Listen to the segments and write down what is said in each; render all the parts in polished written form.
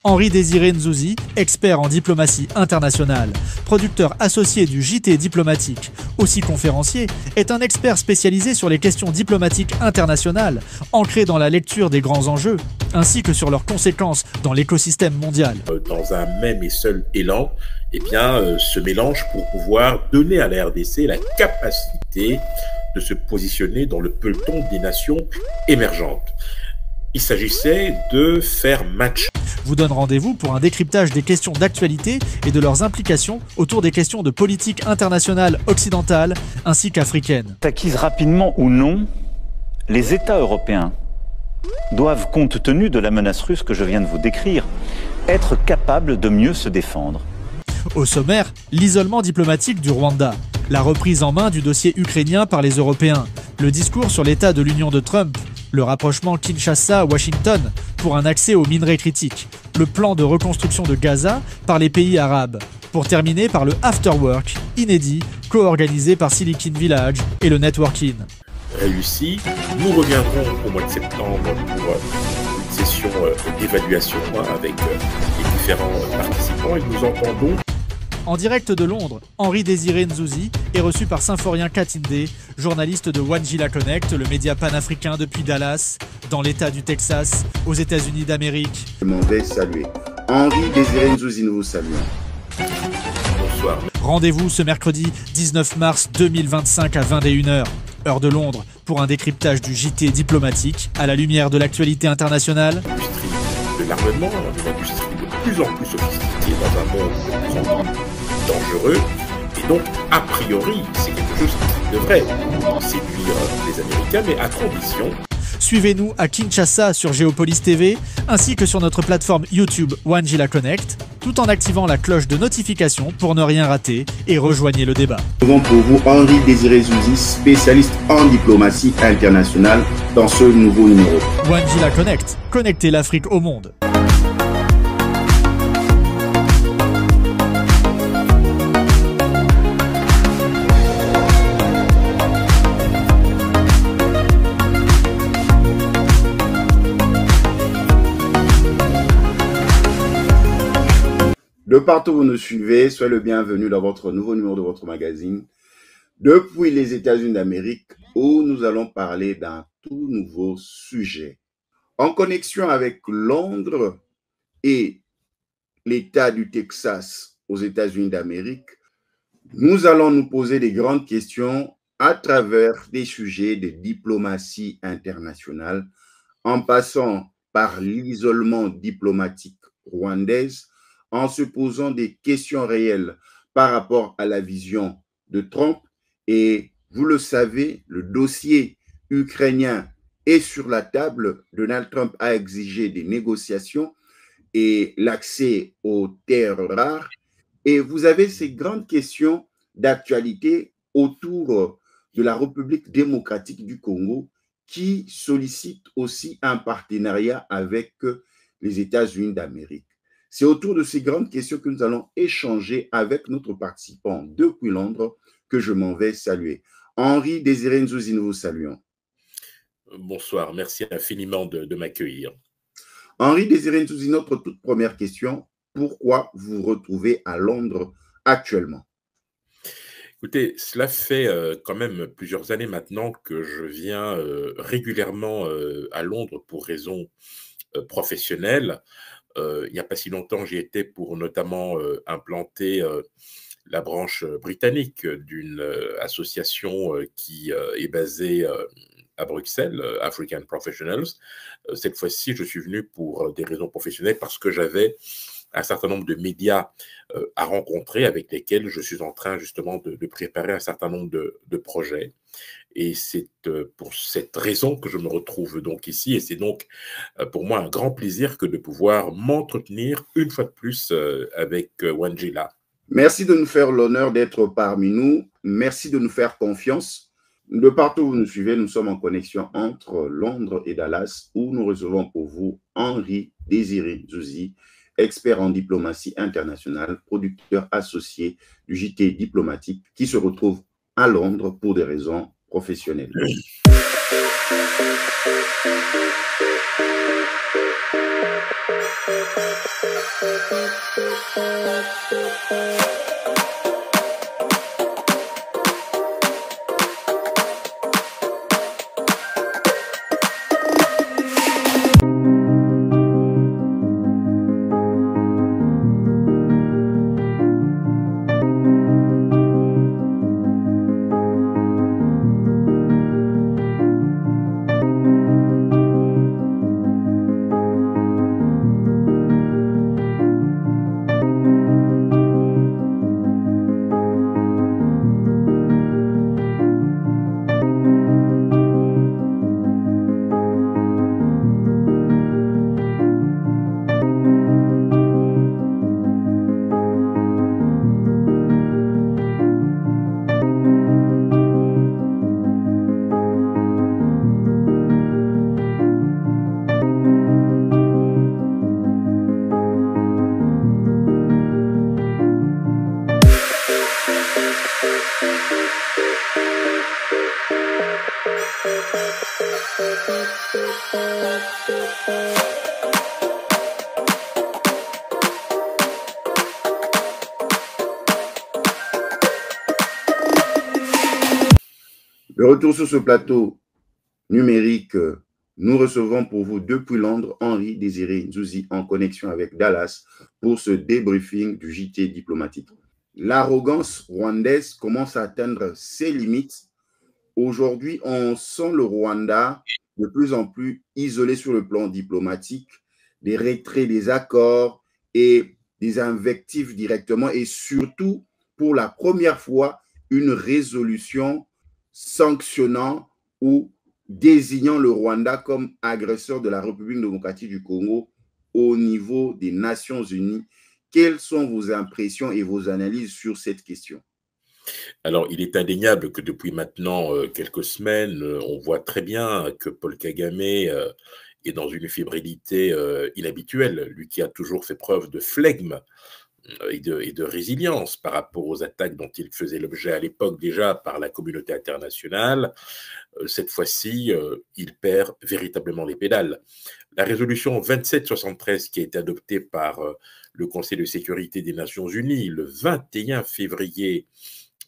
Henri-Désiré Nzouzi, expert en diplomatie internationale, producteur associé du JT diplomatique, aussi conférencier, est un expert spécialisé sur les questions diplomatiques internationales, ancré dans la lecture des grands enjeux, ainsi que sur leurs conséquences dans l'écosystème mondial. Dans un même et seul élan, se mélange pour pouvoir donner à la RDC la capacité de se positionner dans le peloton des nations émergentes. Il s'agissait de faire match. Vous donne rendez-vous pour un décryptage des questions d'actualité et de leurs implications autour des questions de politique internationale occidentale ainsi qu'africaine. S'acquise rapidement ou non, les États européens doivent, compte tenu de la menace russe que je viens de vous décrire, être capables de mieux se défendre. Au sommaire, l'isolement diplomatique du Rwanda, la reprise en main du dossier ukrainien par les Européens, le discours sur l'état de l'Union de Trump, le rapprochement Kinshasa-Washington pour un accès aux minerais critiques, le plan de reconstruction de Gaza par les pays arabes, pour terminer par le Afterwork, inédit, co-organisé par Silicon Village et le Networking. Réussi, nous reviendrons au mois de septembre pour une session d'évaluation avec les différents participants et nous entendons. En direct de Londres, Henri-Désiré Nzouzi est reçu par Symphorien Katinde, journaliste de Wandjila Connect, le média panafricain depuis Dallas, dans l'État du Texas, aux États-Unis d'Amérique. Je m'en vais saluer. Henri-Désiré Nzouzi, nous vous saluons. Bonsoir. Rendez-vous ce mercredi 19 mars 2025 à 21h, heure de Londres, pour un décryptage du JT diplomatique à la lumière de l'actualité internationale. L'industrie de l'armement, une industrie de plus en plus sophistiquée dans un monde de plus en plus dangereux. Et donc, a priori, c'est quelque chose qui devrait séduire les Américains, mais à condition. Suivez-nous à Kinshasa sur Géopolis TV, ainsi que sur notre plateforme YouTube Wandjila Connect, tout en activant la cloche de notification pour ne rien rater et rejoignez le débat. Nous avons pour vous Henri-Désiré Nzouzi, spécialiste en diplomatie internationale dans ce nouveau numéro. Wandjila Connect, connectez l'Afrique au monde. De partout où vous nous suivez, soyez le bienvenu dans votre nouveau numéro de votre magazine, depuis les États-Unis d'Amérique, où nous allons parler d'un tout nouveau sujet. En connexion avec Londres et l'État du Texas aux États-Unis d'Amérique, nous allons nous poser des grandes questions à travers des sujets de diplomatie internationale, en passant par l'isolement diplomatique rwandaise, en se posant des questions réelles par rapport à la vision de Trump. Et vous le savez, le dossier ukrainien est sur la table. Donald Trump a exigé des négociations et l'accès aux terres rares. Et vous avez ces grandes questions d'actualité autour de la République démocratique du Congo qui sollicite aussi un partenariat avec les États-Unis d'Amérique. C'est autour de ces grandes questions que nous allons échanger avec notre participant depuis Londres que je m'en vais saluer. Henri-Désiré Nzouzi, nous vous saluons. Bonsoir, merci infiniment de m'accueillir. Henri-Désiré Nzouzi, notre toute première question, pourquoi vous vous retrouvez à Londres actuellement? Écoutez, cela fait quand même plusieurs années maintenant que je viens régulièrement à Londres pour raisons professionnelles. Il n'y a pas si longtemps, j'y étais pour notamment implanter la branche britannique d'une association qui est basée à Bruxelles, African Professionals. Cette fois-ci, je suis venu pour des raisons professionnelles parce que j'avais un certain nombre de médias à rencontrer avec lesquels je suis en train justement de préparer un certain nombre de projets. Et c'est pour cette raison que je me retrouve donc ici. Et c'est donc pour moi un grand plaisir que de pouvoir m'entretenir une fois de plus avec Wandjila. Merci de nous faire l'honneur d'être parmi nous. Merci de nous faire confiance. De partout où vous nous suivez, nous sommes en connexion entre Londres et Dallas, où nous recevons pour vous Henri-Désiré Nzouzi, expert en diplomatie internationale, producteur associé du JT diplomatique, qui se retrouve à Londres pour des raisons professionnelles. De retour sur ce plateau numérique, nous recevons pour vous depuis Londres Henri Désiré Nzouzi en connexion avec Dallas pour ce débriefing du JT diplomatique. L'arrogance rwandaise commence à atteindre ses limites. Aujourd'hui, on sent le Rwanda de plus en plus isolé sur le plan diplomatique, des retraits des accords et des invectives directement et surtout, pour la première fois, une résolution sanctionnant ou désignant le Rwanda comme agresseur de la République démocratique du Congo au niveau des Nations Unies. Quelles sont vos impressions et vos analyses sur cette question? Alors, il est indéniable que depuis maintenant quelques semaines, on voit très bien que Paul Kagame est dans une fébrilité inhabituelle, lui qui a toujours fait preuve de flegme et de résilience par rapport aux attaques dont il faisait l'objet à l'époque déjà par la communauté internationale. Cette fois-ci, il perd véritablement les pédales. La résolution 2773 qui a été adoptée par le Conseil de sécurité des Nations Unies le 21 février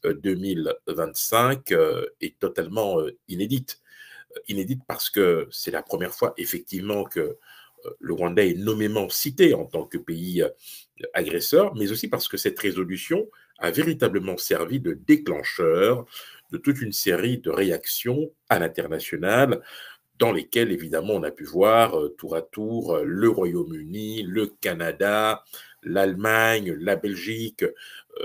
2025 est totalement inédite. Inédite parce que c'est la première fois effectivement que le Rwanda est nommément cité en tant que pays agresseur, mais aussi parce que cette résolution a véritablement servi de déclencheur de toute une série de réactions à l'international dans lesquelles, évidemment, on a pu voir tour à tour le Royaume-Uni, le Canada, l'Allemagne, la Belgique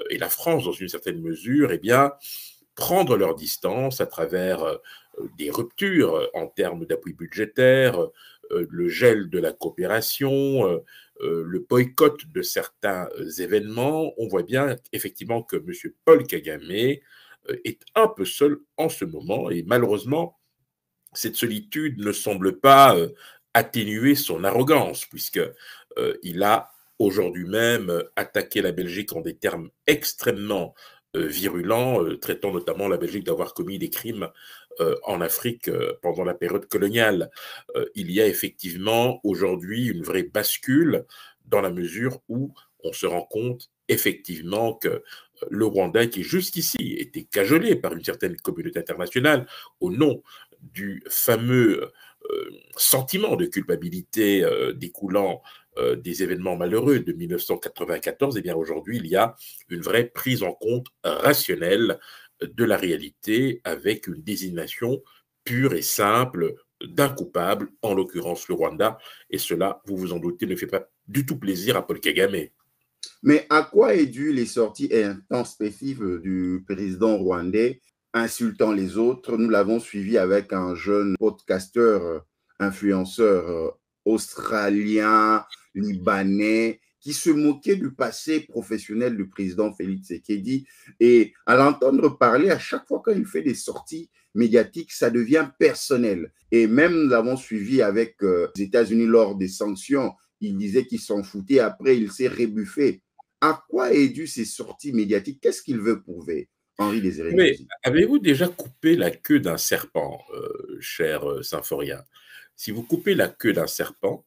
et la France, dans une certaine mesure, eh bien, prendre leur distance à travers des ruptures en termes d'appui budgétaire, le gel de la coopération, le boycott de certains événements. On voit bien effectivement que M. Paul Kagame est un peu seul en ce moment et malheureusement, cette solitude ne semble pas atténuer son arrogance puisqu'il a aujourd'hui même attaqué la Belgique en des termes extrêmement virulents, traitant notamment la Belgique d'avoir commis des crimes en Afrique pendant la période coloniale. Il y a effectivement aujourd'hui une vraie bascule dans la mesure où on se rend compte effectivement que le Rwanda, qui jusqu'ici était cajolé par une certaine communauté internationale au nom du fameux sentiment de culpabilité découlant des événements malheureux de 1994, eh bien aujourd'hui, il y a une vraie prise en compte rationnelle de la réalité avec une désignation pure et simple d'un coupable, en l'occurrence le Rwanda, et cela, vous vous en doutez, ne fait pas du tout plaisir à Paul Kagame. Mais à quoi est due les sorties intempestives du président rwandais insultant les autres? Nous l'avons suivi avec un jeune podcasteur, influenceur australien, libanais, qui se moquait du passé professionnel du président Félix Tshisekedi. Et à l'entendre parler, à chaque fois qu'il fait des sorties médiatiques, ça devient personnel. Et même nous l'avons suivi avec les États-Unis lors des sanctions. Il disait qu'il s'en foutait, après il s'est rebuffé. À quoi est due ces sorties médiatiques? Qu'est-ce qu'il veut prouver, Henri Désiré? Mais avez-vous déjà coupé la queue d'un serpent, cher Symphorien? Si vous coupez la queue d'un serpent,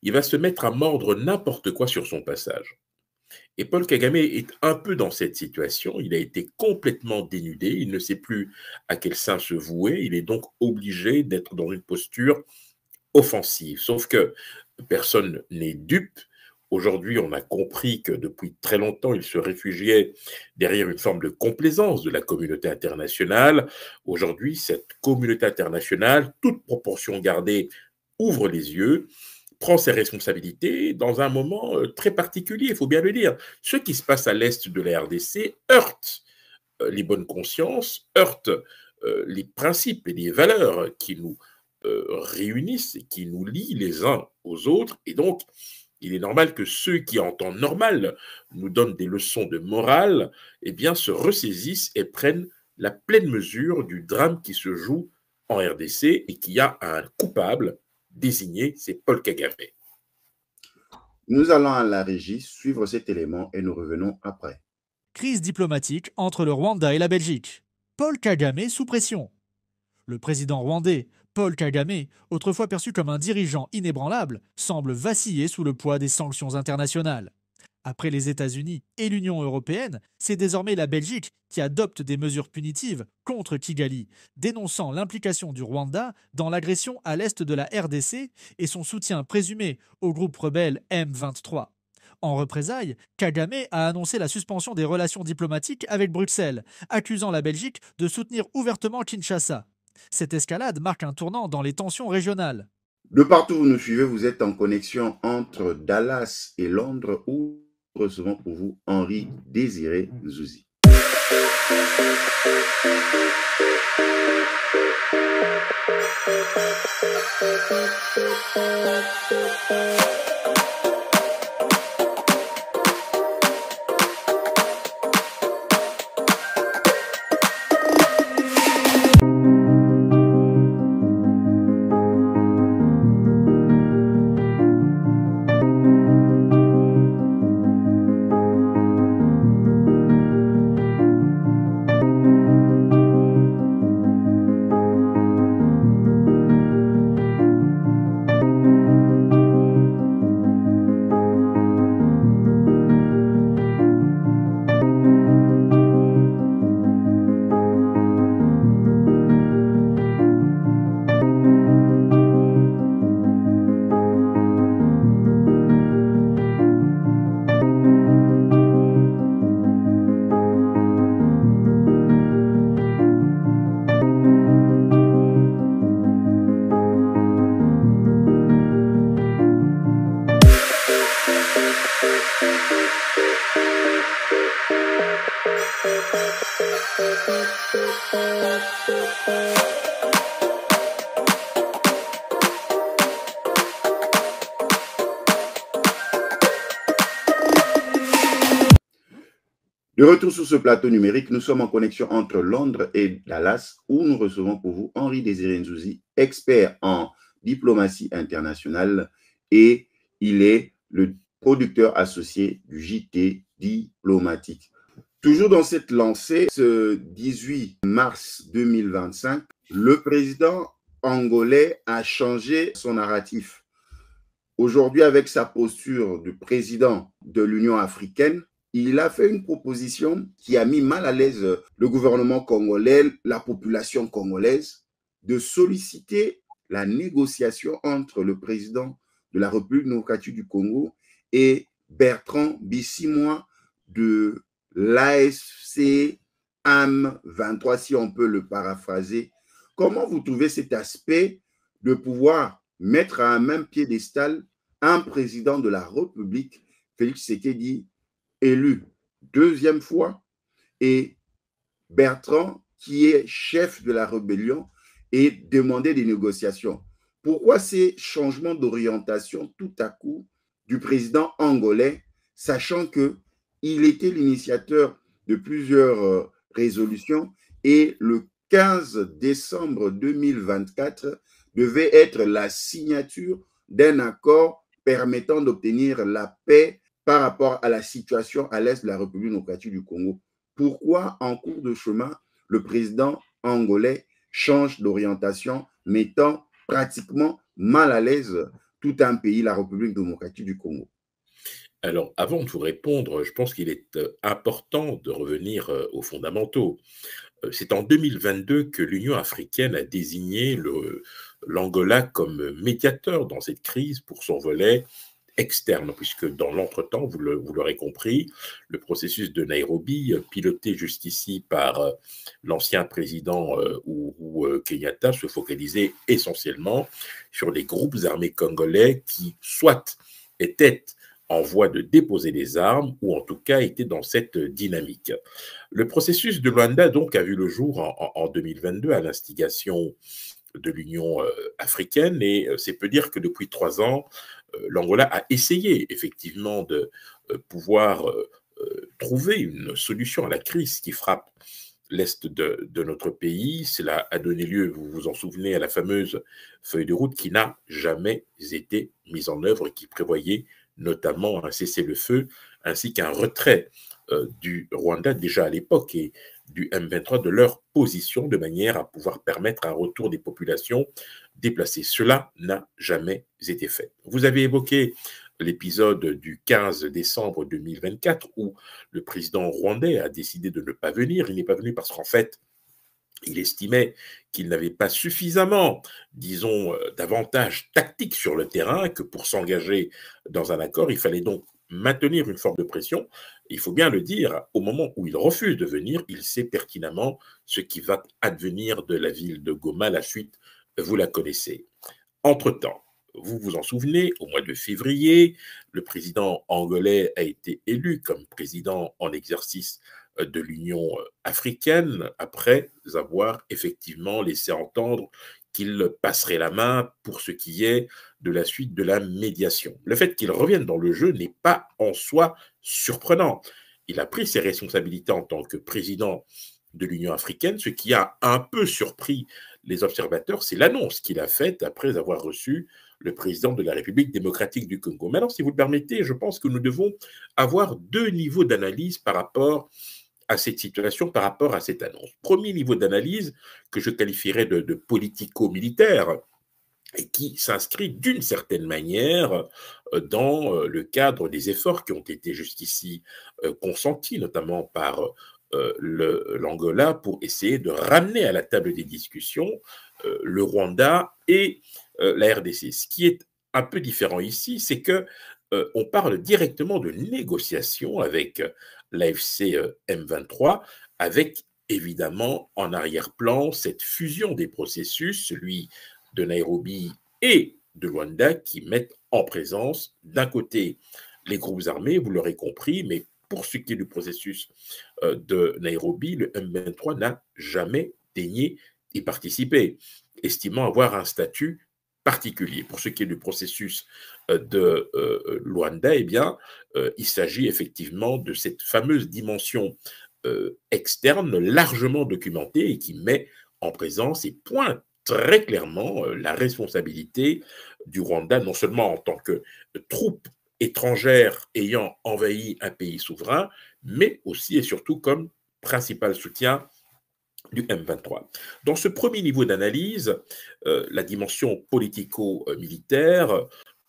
il va se mettre à mordre n'importe quoi sur son passage. Et Paul Kagame est un peu dans cette situation. Il a été complètement dénudé. Il ne sait plus à quel sein se vouer. Il est donc obligé d'être dans une posture offensive. Sauf que personne n'est dupe. Aujourd'hui, on a compris que depuis très longtemps, il se réfugiait derrière une forme de complaisance de la communauté internationale. Aujourd'hui, cette communauté internationale, toute proportion gardée, ouvre les yeux, prend ses responsabilités dans un moment très particulier, il faut bien le dire. Ce qui se passe à l'est de la RDC heurte les bonnes consciences, heurte les principes et les valeurs qui nous réunissent et qui nous lient les uns aux autres. Et donc, il est normal que ceux qui, en temps normal, nous donnent des leçons de morale, eh bien, se ressaisissent et prennent la pleine mesure du drame qui se joue en RDC et qui a un coupable désigné, c'est Paul Kagame. Nous allons à la régie suivre cet élément et nous revenons après. Crise diplomatique entre le Rwanda et la Belgique. Paul Kagame sous pression. Le président rwandais, Paul Kagame, autrefois perçu comme un dirigeant inébranlable, semble vaciller sous le poids des sanctions internationales. Après les États-Unis et l'Union européenne, c'est désormais la Belgique qui adopte des mesures punitives contre Kigali, dénonçant l'implication du Rwanda dans l'agression à l'est de la RDC et son soutien présumé au groupe rebelle M23. En représailles, Kagame a annoncé la suspension des relations diplomatiques avec Bruxelles, accusant la Belgique de soutenir ouvertement Kinshasa. Cette escalade marque un tournant dans les tensions régionales. De partout où vous nous suivez, vous êtes en connexion entre Dallas et Londres où nous recevons pour vous Henri Désiré Nzouzi. De retour sur ce plateau numérique, nous sommes en connexion entre Londres et Dallas où nous recevons pour vous Henri Désiré Nzouzi, expert en diplomatie internationale et il est le producteur associé du JT Diplomatique. Toujours dans cette lancée, ce 18 mars 2025, le président angolais a changé son narratif. Aujourd'hui, avec sa posture de président de l'Union africaine, il a fait une proposition qui a mis mal à l'aise le gouvernement congolais, la population congolaise, de solliciter la négociation entre le président de la République démocratique du Congo et Bertrand Bisimwa de l'AFC M23, si on peut le paraphraser. Comment vous trouvez cet aspect de pouvoir mettre à un même piédestal un président de la République, Félix Tshisekedi, élu deuxième fois, et Bertrand, qui est chef de la rébellion, et demander des négociations? Pourquoi ces changements d'orientation tout à coup du président angolais, sachant qu'il était l'initiateur de plusieurs résolutions et le 15 décembre 2024 devait être la signature d'un accord permettant d'obtenir la paix par rapport à la situation à l'est de la République démocratique du Congo? Pourquoi, en cours de chemin, le président angolais change d'orientation, mettant pratiquement mal à l'aise tout un pays, la République démocratique du Congo? Alors, avant de vous répondre, je pense qu'il est important de revenir aux fondamentaux. C'est en 2022 que l'Union africaine a désigné l'Angola comme médiateur dans cette crise pour son volet externe, puisque dans l'entretemps, vous l'aurez compris, le processus de Nairobi, piloté jusqu'ici par l'ancien président Uhuru Kenyatta, se focalisait essentiellement sur les groupes armés congolais qui, soit étaient en voie de déposer des armes, ou en tout cas étaient dans cette dynamique. Le processus de Luanda, donc, a vu le jour en 2022 à l'instigation de l'Union africaine, et c'est peu dire que depuis 3 ans, l'Angola a essayé effectivement de pouvoir trouver une solution à la crise qui frappe l'Est de notre pays. Cela a donné lieu, vous vous en souvenez, à la fameuse feuille de route qui n'a jamais été mise en œuvre et qui prévoyait notamment un cessez-le-feu ainsi qu'un retrait du Rwanda déjà à l'époque et du M23 de leur position de manière à pouvoir permettre un retour des populations déplacées. Cela n'a jamais été fait. Vous avez évoqué l'épisode du 15 décembre 2024 où le président rwandais a décidé de ne pas venir. Il n'est pas venu parce qu'en fait, il estimait qu'il n'avait pas suffisamment, disons, d'avantages tactiques sur le terrain, que pour s'engager dans un accord, il fallait donc maintenir une forme de pression. Il faut bien le dire, au moment où il refuse de venir, il sait pertinemment ce qui va advenir de la ville de Goma. La suite, vous la connaissez. Entre-temps, vous vous en souvenez, au mois de février, le président angolais a été élu comme président en exercice de l'Union africaine après avoir effectivement laissé entendre qu'il passerait la main pour ce qui est de la suite de la médiation. Le fait qu'il revienne dans le jeu n'est pas en soi surprenant. Il a pris ses responsabilités en tant que président de l'Union africaine. Ce qui a un peu surpris les observateurs, c'est l'annonce qu'il a faite après avoir reçu le président de la République démocratique du Congo. Maintenant, si vous le permettez, je pense que nous devons avoir 2 niveaux d'analyse par rapport à cette situation, par rapport à cette annonce. Premier niveau d'analyse que je qualifierais de politico-militaire et qui s'inscrit d'une certaine manière dans le cadre des efforts qui ont été jusqu'ici consentis, notamment par l'Angola, pour essayer de ramener à la table des discussions le Rwanda et la RDC. Ce qui est un peu différent ici, c'est que on parle directement de négociations avec l'AFC M23, avec évidemment en arrière-plan cette fusion des processus, celui de Nairobi et de Luanda, qui mettent en présence d'un côté les groupes armés, vous l'aurez compris, mais pour ce qui est du processus de Nairobi, le M23 n'a jamais daigné y participer, estimant avoir un statut particulier. Pour ce qui est du processus de Luanda, eh bien, il s'agit effectivement de cette fameuse dimension externe largement documentée et qui met en présence et pointe très clairement la responsabilité du Rwanda, non seulement en tant que troupe étrangère ayant envahi un pays souverain, mais aussi et surtout comme principal soutien du M23. Dans ce premier niveau d'analyse, la dimension politico-militaire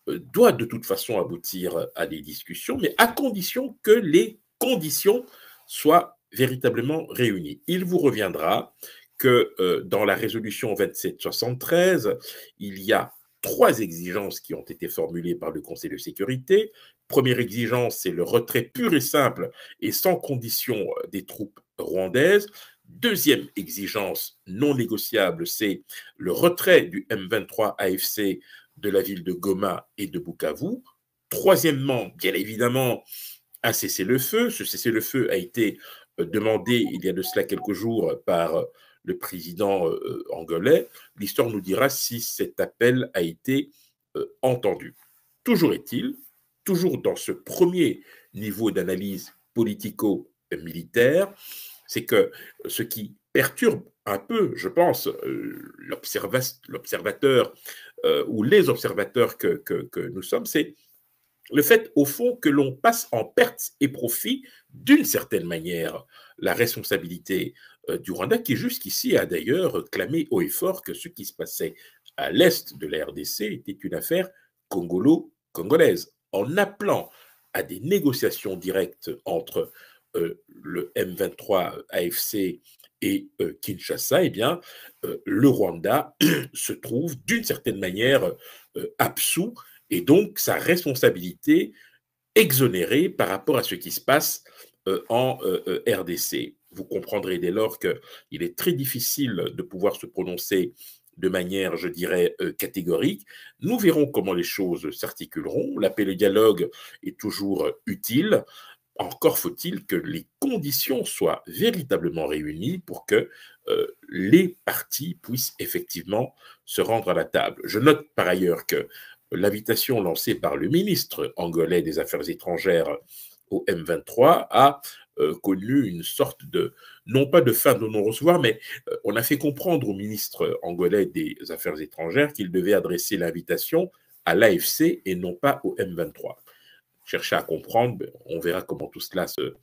doit de toute façon aboutir à des discussions, mais à condition que les conditions soient véritablement réunies. Il vous reviendra que dans la résolution 2773, il y a 3 exigences qui ont été formulées par le Conseil de sécurité. Première exigence, c'est le retrait pur et simple et sans condition des troupes rwandaises. Deuxième exigence non négociable, c'est le retrait du M23 AFC de la ville de Goma et de Bukavu. Troisièmement, bien évidemment, un cessez-le-feu. Ce cessez-le-feu a été demandé il y a de cela quelques jours par le président angolais. L'histoire nous dira si cet appel a été entendu. Toujours est-il, toujours dans ce premier niveau d'analyse politico-militaire, c'est que ce qui perturbe un peu, je pense, l'observateur ou les observateurs que nous sommes, c'est le fait, au fond, que l'on passe en perte et profit, d'une certaine manière, la responsabilité du Rwanda, qui jusqu'ici a d'ailleurs clamé haut et fort que ce qui se passait à l'est de la RDC était une affaire congolo-congolaise, en appelant à des négociations directes entre le M23 AFC et Kinshasa, eh bien, le Rwanda se trouve d'une certaine manière absous et donc sa responsabilité exonérée par rapport à ce qui se passe en RDC. Vous comprendrez dès lors qu'il est très difficile de pouvoir se prononcer de manière, je dirais, catégorique. Nous verrons comment les choses s'articuleront. L'appel au dialogue est toujours utile. Encore faut-il que les conditions soient véritablement réunies pour que les parties puissent effectivement se rendre à la table. Je note par ailleurs que l'invitation lancée par le ministre angolais des Affaires étrangères au M23 a connu une sorte de, non pas de fin de non-recevoir, mais on a fait comprendre au ministre angolais des Affaires étrangères qu'il devait adresser l'invitation à l'AFC et non pas au M23. Chercher à comprendre, on verra comment tout cela se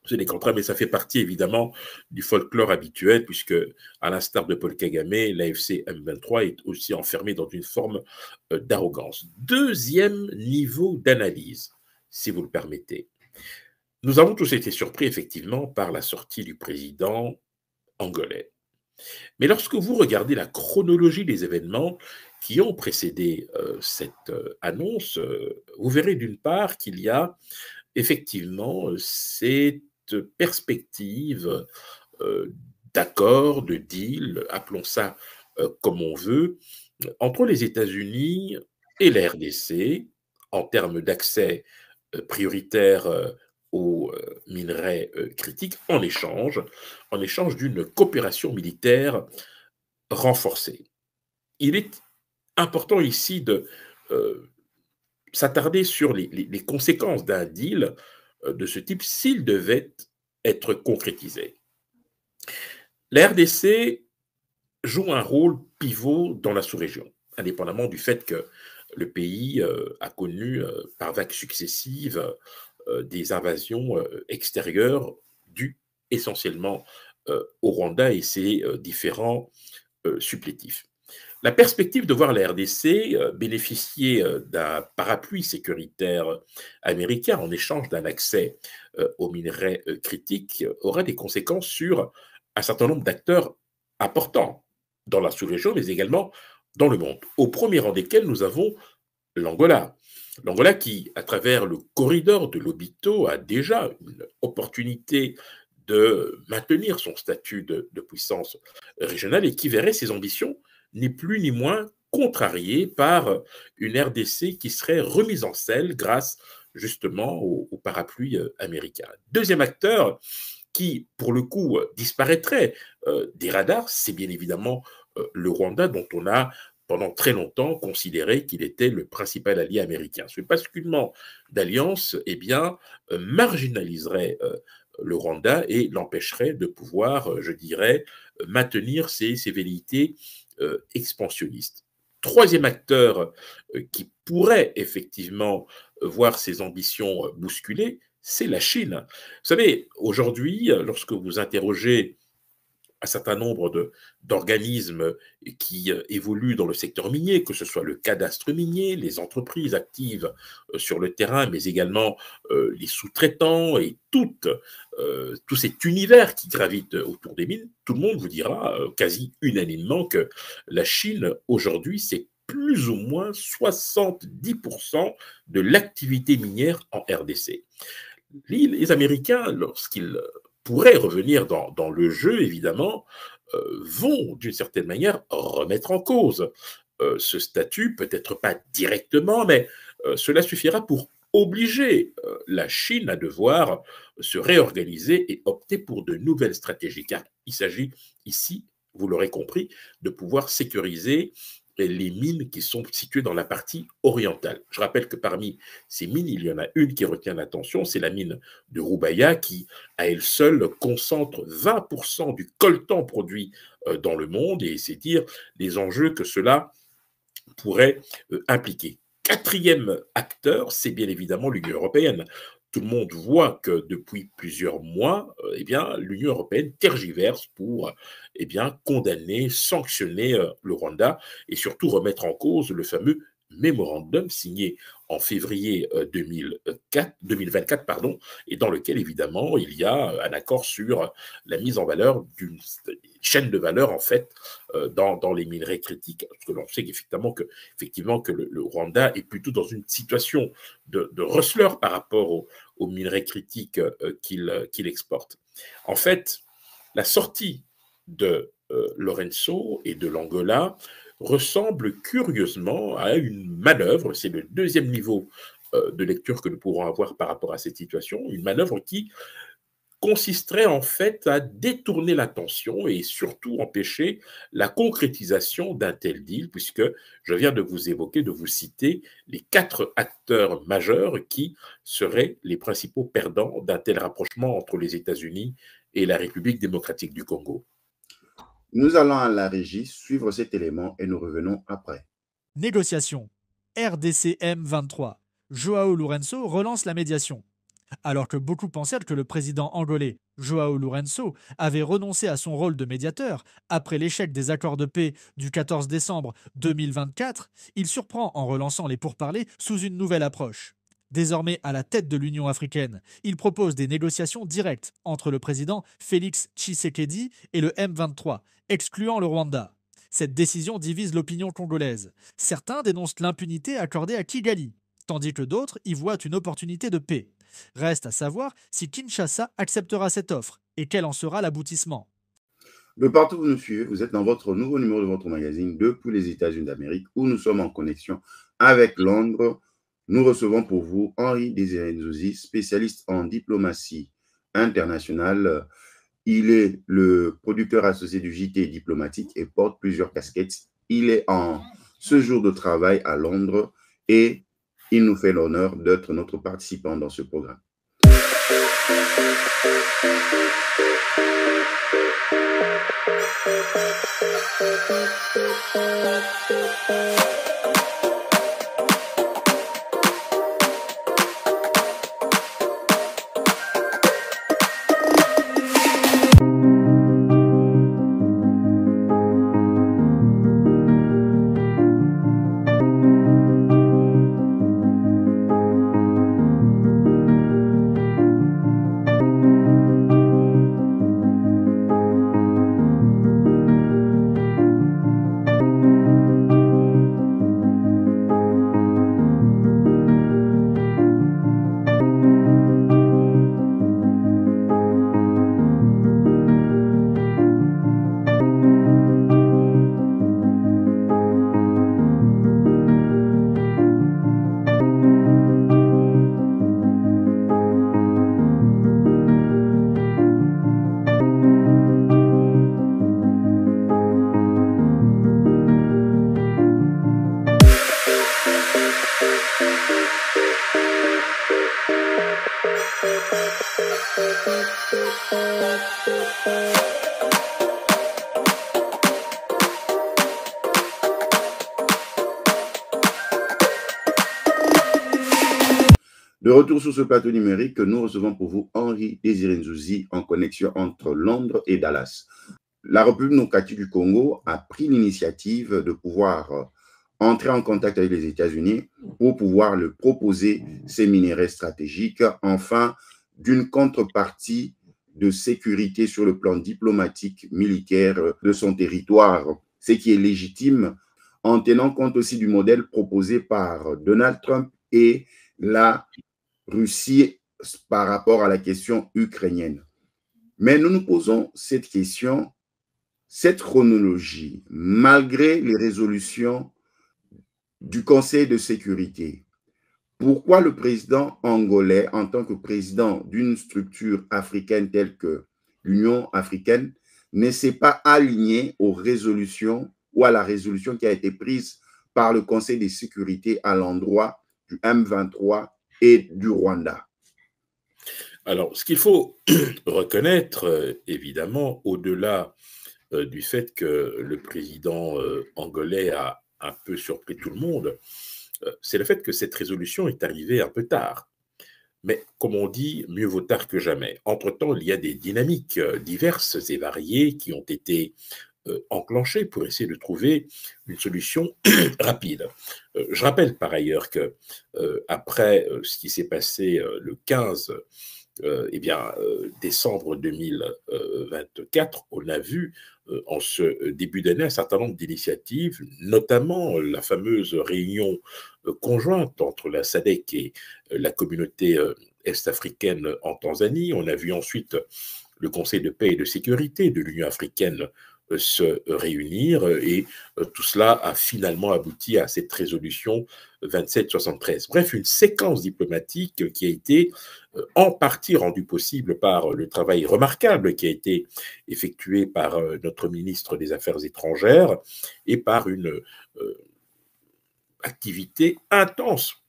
décantera, mais ça fait partie évidemment du folklore habituel, puisque à l'instar de Paul Kagame, l'AFC M23 est aussi enfermé dans une forme d'arrogance. Deuxième niveau d'analyse, si vous le permettez. Nous avons tous été surpris effectivement par la sortie du président angolais. Mais lorsque vous regardez la chronologie des événements qui ont précédé cette annonce, vous verrez d'une part qu'il y a effectivement cette perspective d'accord, de deal, appelons ça comme on veut, entre les États-Unis et la RDC en termes d'accès prioritaire aux minerais critiques en échange d'une coopération militaire renforcée. Il est important ici de s'attarder sur les conséquences d'un deal de ce type s'il devait être concrétisé. La RDC joue un rôle pivot dans la sous-région, indépendamment du fait que le pays a connu par vagues successives des invasions extérieures dues essentiellement au Rwanda et ses différents supplétifs. La perspective de voir la RDC bénéficier d'un parapluie sécuritaire américain en échange d'un accès aux minerais critiques aura des conséquences sur un certain nombre d'acteurs importants dans la sous-région, mais également dans le monde, au premier rang desquels nous avons l'Angola. L'Angola qui, à travers le corridor de Lobito, a déjà une opportunité de maintenir son statut de puissance régionale et qui verrait ses ambitions ni plus ni moins contrariées par une RDC qui serait remise en selle grâce justement au parapluie américain. Deuxième acteur qui, pour le coup, disparaîtrait des radars, c'est bien évidemment le Rwanda, dont on a pendant très longtemps considéré qu'il était le principal allié américain. Ce basculement d'alliance, eh bien, marginaliserait le Rwanda et l'empêcherait de pouvoir, je dirais, maintenir ses velléités expansionnistes. Troisième acteur qui pourrait effectivement voir ses ambitions bousculées, c'est la Chine. Vous savez, aujourd'hui, lorsque vous interrogez un certain nombre d'organismes qui évoluent dans le secteur minier, que ce soit le cadastre minier, les entreprises actives sur le terrain, mais également les sous-traitants et tout cet univers qui gravite autour des mines, tout le monde vous dira quasi unanimement que la Chine, aujourd'hui, c'est plus ou moins 70% de l'activité minière en RDC. Les Américains, lorsqu'ils pourraient revenir dans le jeu, évidemment, vont d'une certaine manière remettre en cause ce statut, peut-être pas directement, mais cela suffira pour obliger la Chine à devoir se réorganiser et opter pour de nouvelles stratégies, car il s'agit ici, vous l'aurez compris, de pouvoir sécuriser les mines qui sont situées dans la partie orientale. Je rappelle que parmi ces mines, il y en a une qui retient l'attention, c'est la mine de Rubaya qui, à elle seule, concentre 20% du coltan produit dans le monde, et c'est dire les enjeux que cela pourrait impliquer. Quatrième acteur, c'est bien évidemment l'Union européenne. Tout le monde voit que depuis plusieurs mois, eh bien, l'Union européenne tergiverse pour condamner, sanctionner le Rwanda et surtout remettre en cause le fameux mémorandum signé en février 2024, pardon, et dans lequel, évidemment, il y a un accord sur la mise en valeur d'une chaîne de valeur, en fait, dans les minerais critiques. Parce que l'on sait qu'effectivement que le Rwanda est plutôt dans une situation de receleur par rapport aux minerais critiques qu'il exporte. En fait, la sortie de Lorenzo et de l'Angola ressemble curieusement à une manœuvre, c'est le deuxième niveau de lecture que nous pourrons avoir par rapport à cette situation, une manœuvre qui consisterait en fait à détourner l'attention et surtout empêcher la concrétisation d'un tel deal, puisque je viens de vous évoquer, de vous citer les 4 acteurs majeurs qui seraient les principaux perdants d'un tel rapprochement entre les États-Unis et la République démocratique du Congo. Nous allons à la régie suivre cet élément et nous revenons après. Négociation. RDCM 23. Joao Lourenço relance la médiation. Alors que beaucoup pensaient que le président angolais, Joao Lourenço, avait renoncé à son rôle de médiateur après l'échec des accords de paix du 14 décembre 2024, il surprend en relançant les pourparlers sous une nouvelle approche. Désormais à la tête de l'Union africaine, il propose des négociations directes entre le président Félix Tshisekedi et le M23, excluant le Rwanda. Cette décision divise l'opinion congolaise. Certains dénoncent l'impunité accordée à Kigali, tandis que d'autres y voient une opportunité de paix. Reste à savoir si Kinshasa acceptera cette offre et quel en sera l'aboutissement. De partout où vous nous suivez, vous êtes dans votre nouveau numéro de votre magazine depuis les États-Unis d'Amérique où nous sommes en connexion avec Londres. Nous recevons pour vous Henri Désiré Nzouzi, spécialiste en diplomatie internationale. Il est le producteur associé du JT diplomatique et porte plusieurs casquettes. Il est en séjour de travail à Londres et il nous fait l'honneur d'être notre participant dans ce programme. De retour sur ce plateau numérique, nous recevons pour vous Henri Désiré Nzouzi en connexion entre Londres et Dallas. La République démocratique du Congo a pris l'initiative de pouvoir entrer en contact avec les États-Unis pour pouvoir leur proposer ces minéraux stratégiques, enfin d'une contrepartie de sécurité sur le plan diplomatique, militaire de son territoire, ce qui est légitime en tenant compte aussi du modèle proposé par Donald Trump et la Russie par rapport à la question ukrainienne. Mais nous nous posons cette question, cette chronologie, malgré les résolutions du Conseil de sécurité, pourquoi le président angolais, en tant que président d'une structure africaine telle que l'Union africaine, ne s'est pas aligné aux résolutions ou à la résolution qui a été prise par le Conseil de sécurité à l'endroit du M23 et du Rwanda? Alors, ce qu'il faut reconnaître, évidemment, au-delà du fait que le président angolais a un peu surpris tout le monde, c'est le fait que cette résolution est arrivée un peu tard. Mais comme on dit, mieux vaut tard que jamais. Entre-temps, il y a des dynamiques diverses et variées qui ont été enclenchée pour essayer de trouver une solution rapide. Je rappelle par ailleurs que après ce qui s'est passé le 15 décembre 2024, on a vu en ce début d'année un certain nombre d'initiatives, notamment la fameuse réunion conjointe entre la SADC et la communauté est-africaine en Tanzanie. On a vu ensuite le Conseil de paix et de sécurité de l'Union africaine se réunir et tout cela a finalement abouti à cette résolution 2773. Bref, une séquence diplomatique qui a été en partie rendue possible par le travail remarquable qui a été effectué par notre ministre des Affaires étrangères et par une activité intense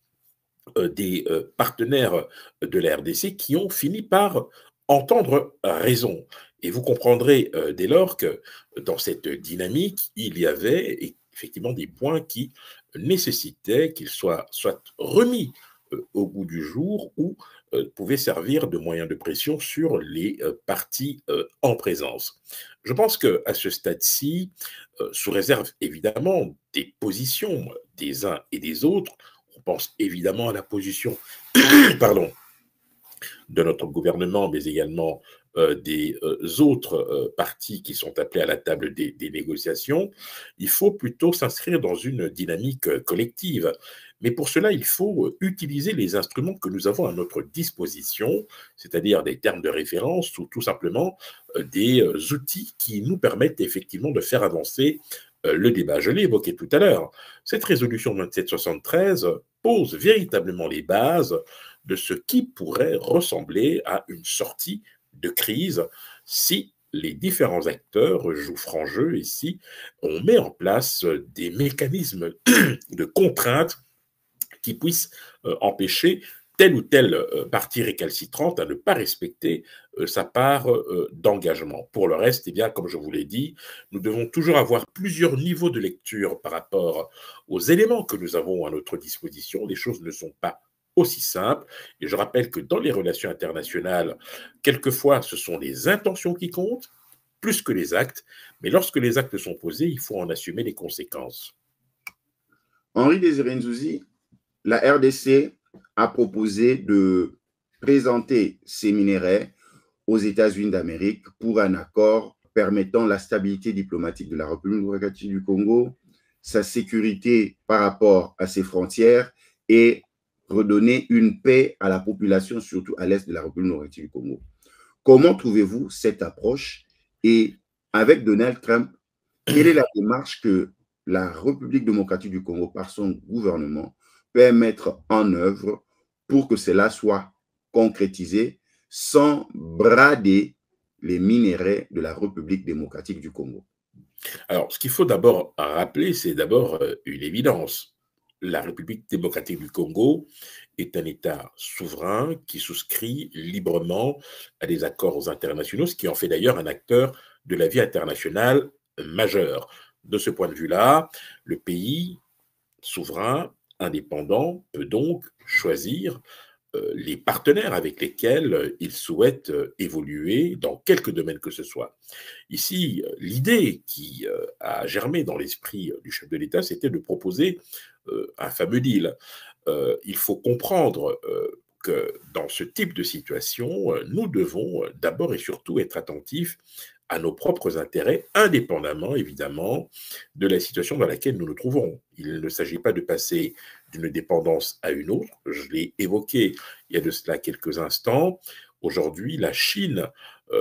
des partenaires de la RDC qui ont fini par entendre raison. Et vous comprendrez dès lors que dans cette dynamique, il y avait effectivement des points qui nécessitaient qu'ils soient soit remis au goût du jour ou pouvaient servir de moyen de pression sur les partis en présence. Je pense qu'à ce stade-ci, sous réserve évidemment des positions des uns et des autres, on pense évidemment à la position pardon, de notre gouvernement, mais également des autres partis qui sont appelés à la table des négociations, il faut plutôt s'inscrire dans une dynamique collective. Mais pour cela, il faut utiliser les instruments que nous avons à notre disposition, c'est-à-dire des termes de référence ou tout simplement des outils qui nous permettent effectivement de faire avancer le débat. Je l'ai évoqué tout à l'heure. Cette résolution 2773 pose véritablement les bases de ce qui pourrait ressembler à une sortie de crise si les différents acteurs jouent franc jeu et si on met en place des mécanismes de contrainte qui puissent empêcher telle ou telle partie récalcitrante à ne pas respecter sa part d'engagement. Pour le reste, eh bien, comme je vous l'ai dit, nous devons toujours avoir plusieurs niveaux de lecture par rapport aux éléments que nous avons à notre disposition. Les choses ne sont pas aussi simple. Et je rappelle que dans les relations internationales, quelquefois, ce sont les intentions qui comptent, plus que les actes. Mais lorsque les actes sont posés, il faut en assumer les conséquences. Henri-Désiré Nzouzi, la RDC a proposé de présenter ces minerais aux États-Unis d'Amérique pour un accord permettant la stabilité diplomatique de la République démocratique du Congo, sa sécurité par rapport à ses frontières et redonner une paix à la population, surtout à l'est de la République démocratique du Congo. Comment trouvez-vous cette approche? Et avec Donald Trump, quelle est la démarche que la République démocratique du Congo, par son gouvernement, peut mettre en œuvre pour que cela soit concrétisé sans brader les minéraux de la République démocratique du Congo? Alors, ce qu'il faut d'abord rappeler, c'est d'abord une évidence. La République démocratique du Congo est un État souverain qui souscrit librement à des accords internationaux, ce qui en fait d'ailleurs un acteur de la vie internationale majeur. De ce point de vue-là, le pays souverain, indépendant, peut donc choisir les partenaires avec lesquels il souhaite évoluer dans quelque domaine que ce soit. Ici, l'idée qui a germé dans l'esprit du chef de l'État, c'était de proposer un fameux deal. Il faut comprendre que dans ce type de situation, nous devons d'abord et surtout être attentifs à nos propres intérêts, indépendamment, évidemment, de la situation dans laquelle nous nous trouvons. Il ne s'agit pas de passer d'une dépendance à une autre. Je l'ai évoqué il y a de cela quelques instants. Aujourd'hui, la Chine,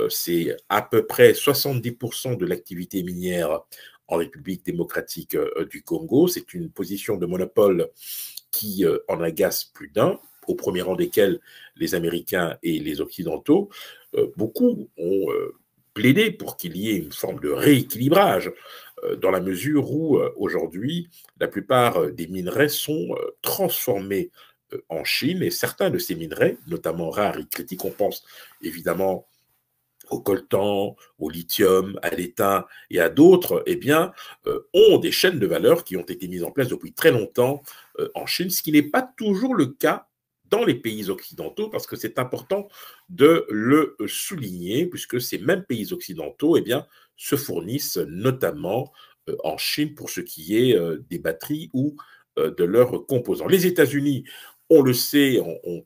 c'est à peu près 70% de l'activité minière en République démocratique du Congo. C'est une position de monopole qui en agace plus d'un, au premier rang desquels les Américains et les Occidentaux. Beaucoup ont plaider pour qu'il y ait une forme de rééquilibrage dans la mesure où aujourd'hui la plupart des minerais sont transformés en Chine et certains de ces minerais, notamment rares et critiques, on pense évidemment au coltan, au lithium, à l'étain et à d'autres, eh bien, ont des chaînes de valeur qui ont été mises en place depuis très longtemps en Chine, ce qui n'est pas toujours le cas dans les pays occidentaux, parce que c'est important de le souligner, puisque ces mêmes pays occidentaux se fournissent notamment en Chine pour ce qui est des batteries ou de leurs composants. Les États-Unis, on le sait, ont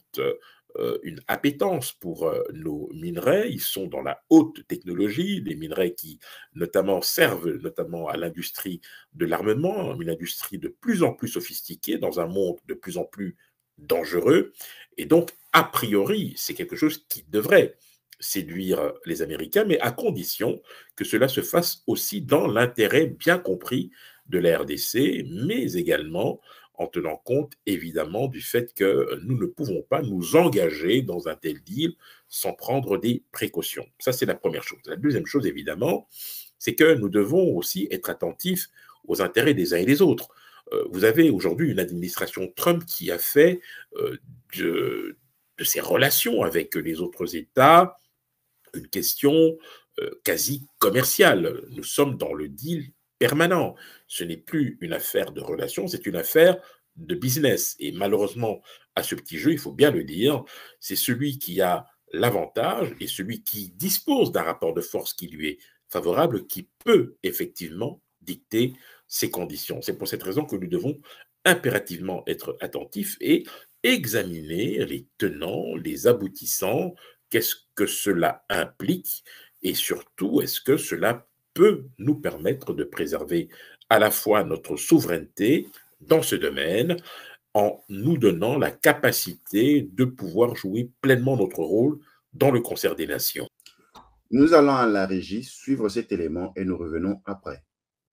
une appétence pour nos minerais. Ils sont dans la haute technologie, des minerais qui notamment servent notamment à l'industrie de l'armement, une industrie de plus en plus sophistiquée dans un monde de plus en plus dangereux. Et donc, a priori, c'est quelque chose qui devrait séduire les Américains, mais à condition que cela se fasse aussi dans l'intérêt bien compris de la RDC, mais également en tenant compte évidemment du fait que nous ne pouvons pas nous engager dans un tel deal sans prendre des précautions. Ça, c'est la première chose. La deuxième chose, évidemment, c'est que nous devons aussi être attentifs aux intérêts des uns et des autres. Vous avez aujourd'hui une administration Trump qui a fait de ses relations avec les autres États une question quasi commerciale. Nous sommes dans le deal permanent. Ce n'est plus une affaire de relations, c'est une affaire de business. Et malheureusement, à ce petit jeu, il faut bien le dire, c'est celui qui a l'avantage et celui qui dispose d'un rapport de force qui lui est favorable qui peut effectivement dicter ces conditions. C'est pour cette raison que nous devons impérativement être attentifs et examiner les tenants, les aboutissants, qu'est-ce que cela implique et surtout, est-ce que cela peut nous permettre de préserver à la fois notre souveraineté dans ce domaine en nous donnant la capacité de pouvoir jouer pleinement notre rôle dans le concert des nations. Nous allons à la régie suivre cet élément et nous revenons après.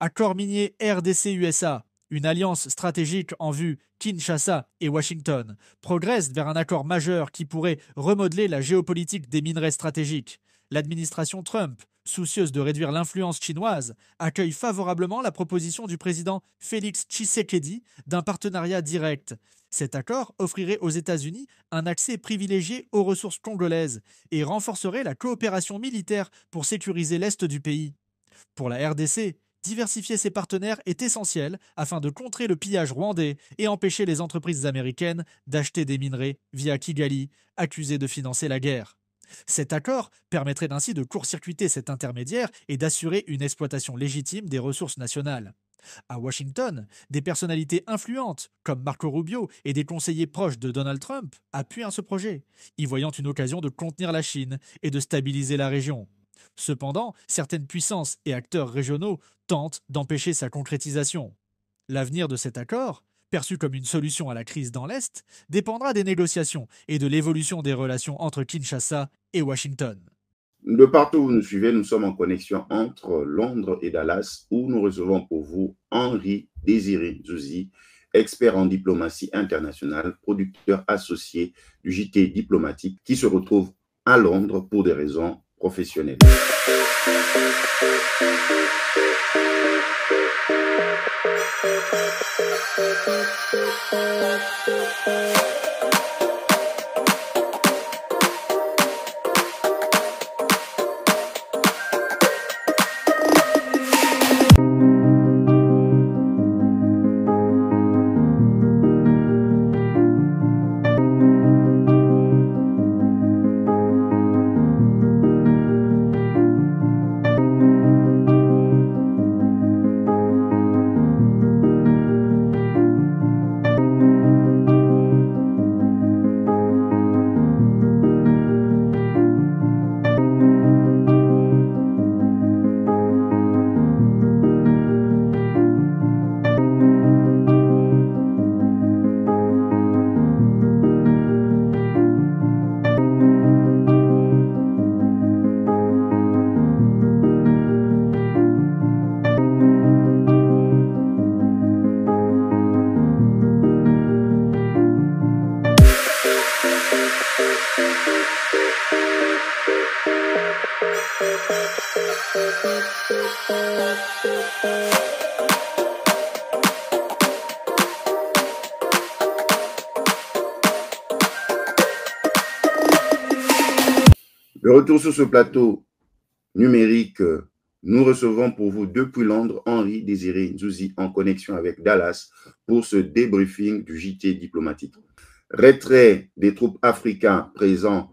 Accord minier RDC-USA, une alliance stratégique en vue, Kinshasa et Washington, progresse vers un accord majeur qui pourrait remodeler la géopolitique des minerais stratégiques. L'administration Trump, soucieuse de réduire l'influence chinoise, accueille favorablement la proposition du président Félix Tshisekedi d'un partenariat direct. Cet accord offrirait aux États-Unis un accès privilégié aux ressources congolaises et renforcerait la coopération militaire pour sécuriser l'est du pays. Pour la RDC, diversifier ses partenaires est essentiel afin de contrer le pillage rwandais et empêcher les entreprises américaines d'acheter des minerais via Kigali, accusées de financer la guerre. Cet accord permettrait ainsi de court-circuiter cet intermédiaire et d'assurer une exploitation légitime des ressources nationales. À Washington, des personnalités influentes, comme Marco Rubio et des conseillers proches de Donald Trump, appuient ce projet, y voyant une occasion de contenir la Chine et de stabiliser la région. Cependant, certaines puissances et acteurs régionaux tentent d'empêcher sa concrétisation. L'avenir de cet accord, perçu comme une solution à la crise dans l'Est, dépendra des négociations et de l'évolution des relations entre Kinshasa et Washington. De partout où vous nous suivez, nous sommes en connexion entre Londres et Dallas, où nous recevons pour vous Henri Désiré Zouzi, expert en diplomatie internationale, producteur associé du JT diplomatique, qui se retrouve à Londres pour des raisons professionnelles. De retour sur ce plateau numérique, nous recevons pour vous depuis Londres Henri Désiré Zouzi en connexion avec Dallas pour ce débriefing du JT diplomatique. retrait des troupes africaines présentes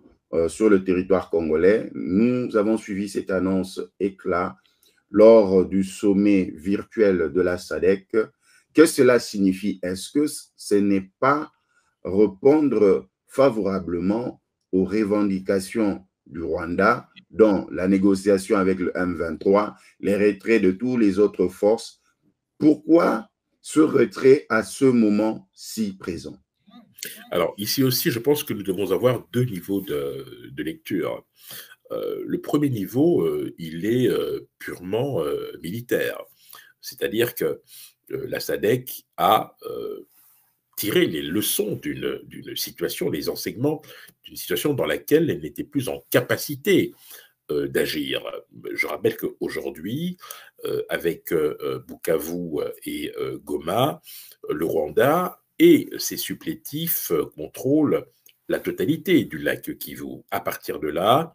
sur le territoire congolais. Nous avons suivi cette annonce éclat lors du sommet virtuel de la SADC. Qu'est-ce que cela signifie? Est-ce que ce n'est pas répondre favorablement aux revendications du Rwanda dans la négociation avec le M23, les retraits de toutes les autres forces? Pourquoi ce retrait à ce moment si présent? Alors, ici aussi, je pense que nous devons avoir deux niveaux de lecture. Le premier niveau, il est purement militaire. C'est-à-dire que la SADC a tiré les leçons d'une situation, les enseignements d'une situation dans laquelle elle n'était plus en capacité d'agir. Je rappelle qu'aujourd'hui, avec Bukavu et Goma, le Rwanda et ses supplétifs contrôlent la totalité du lac Kivu. À partir de là,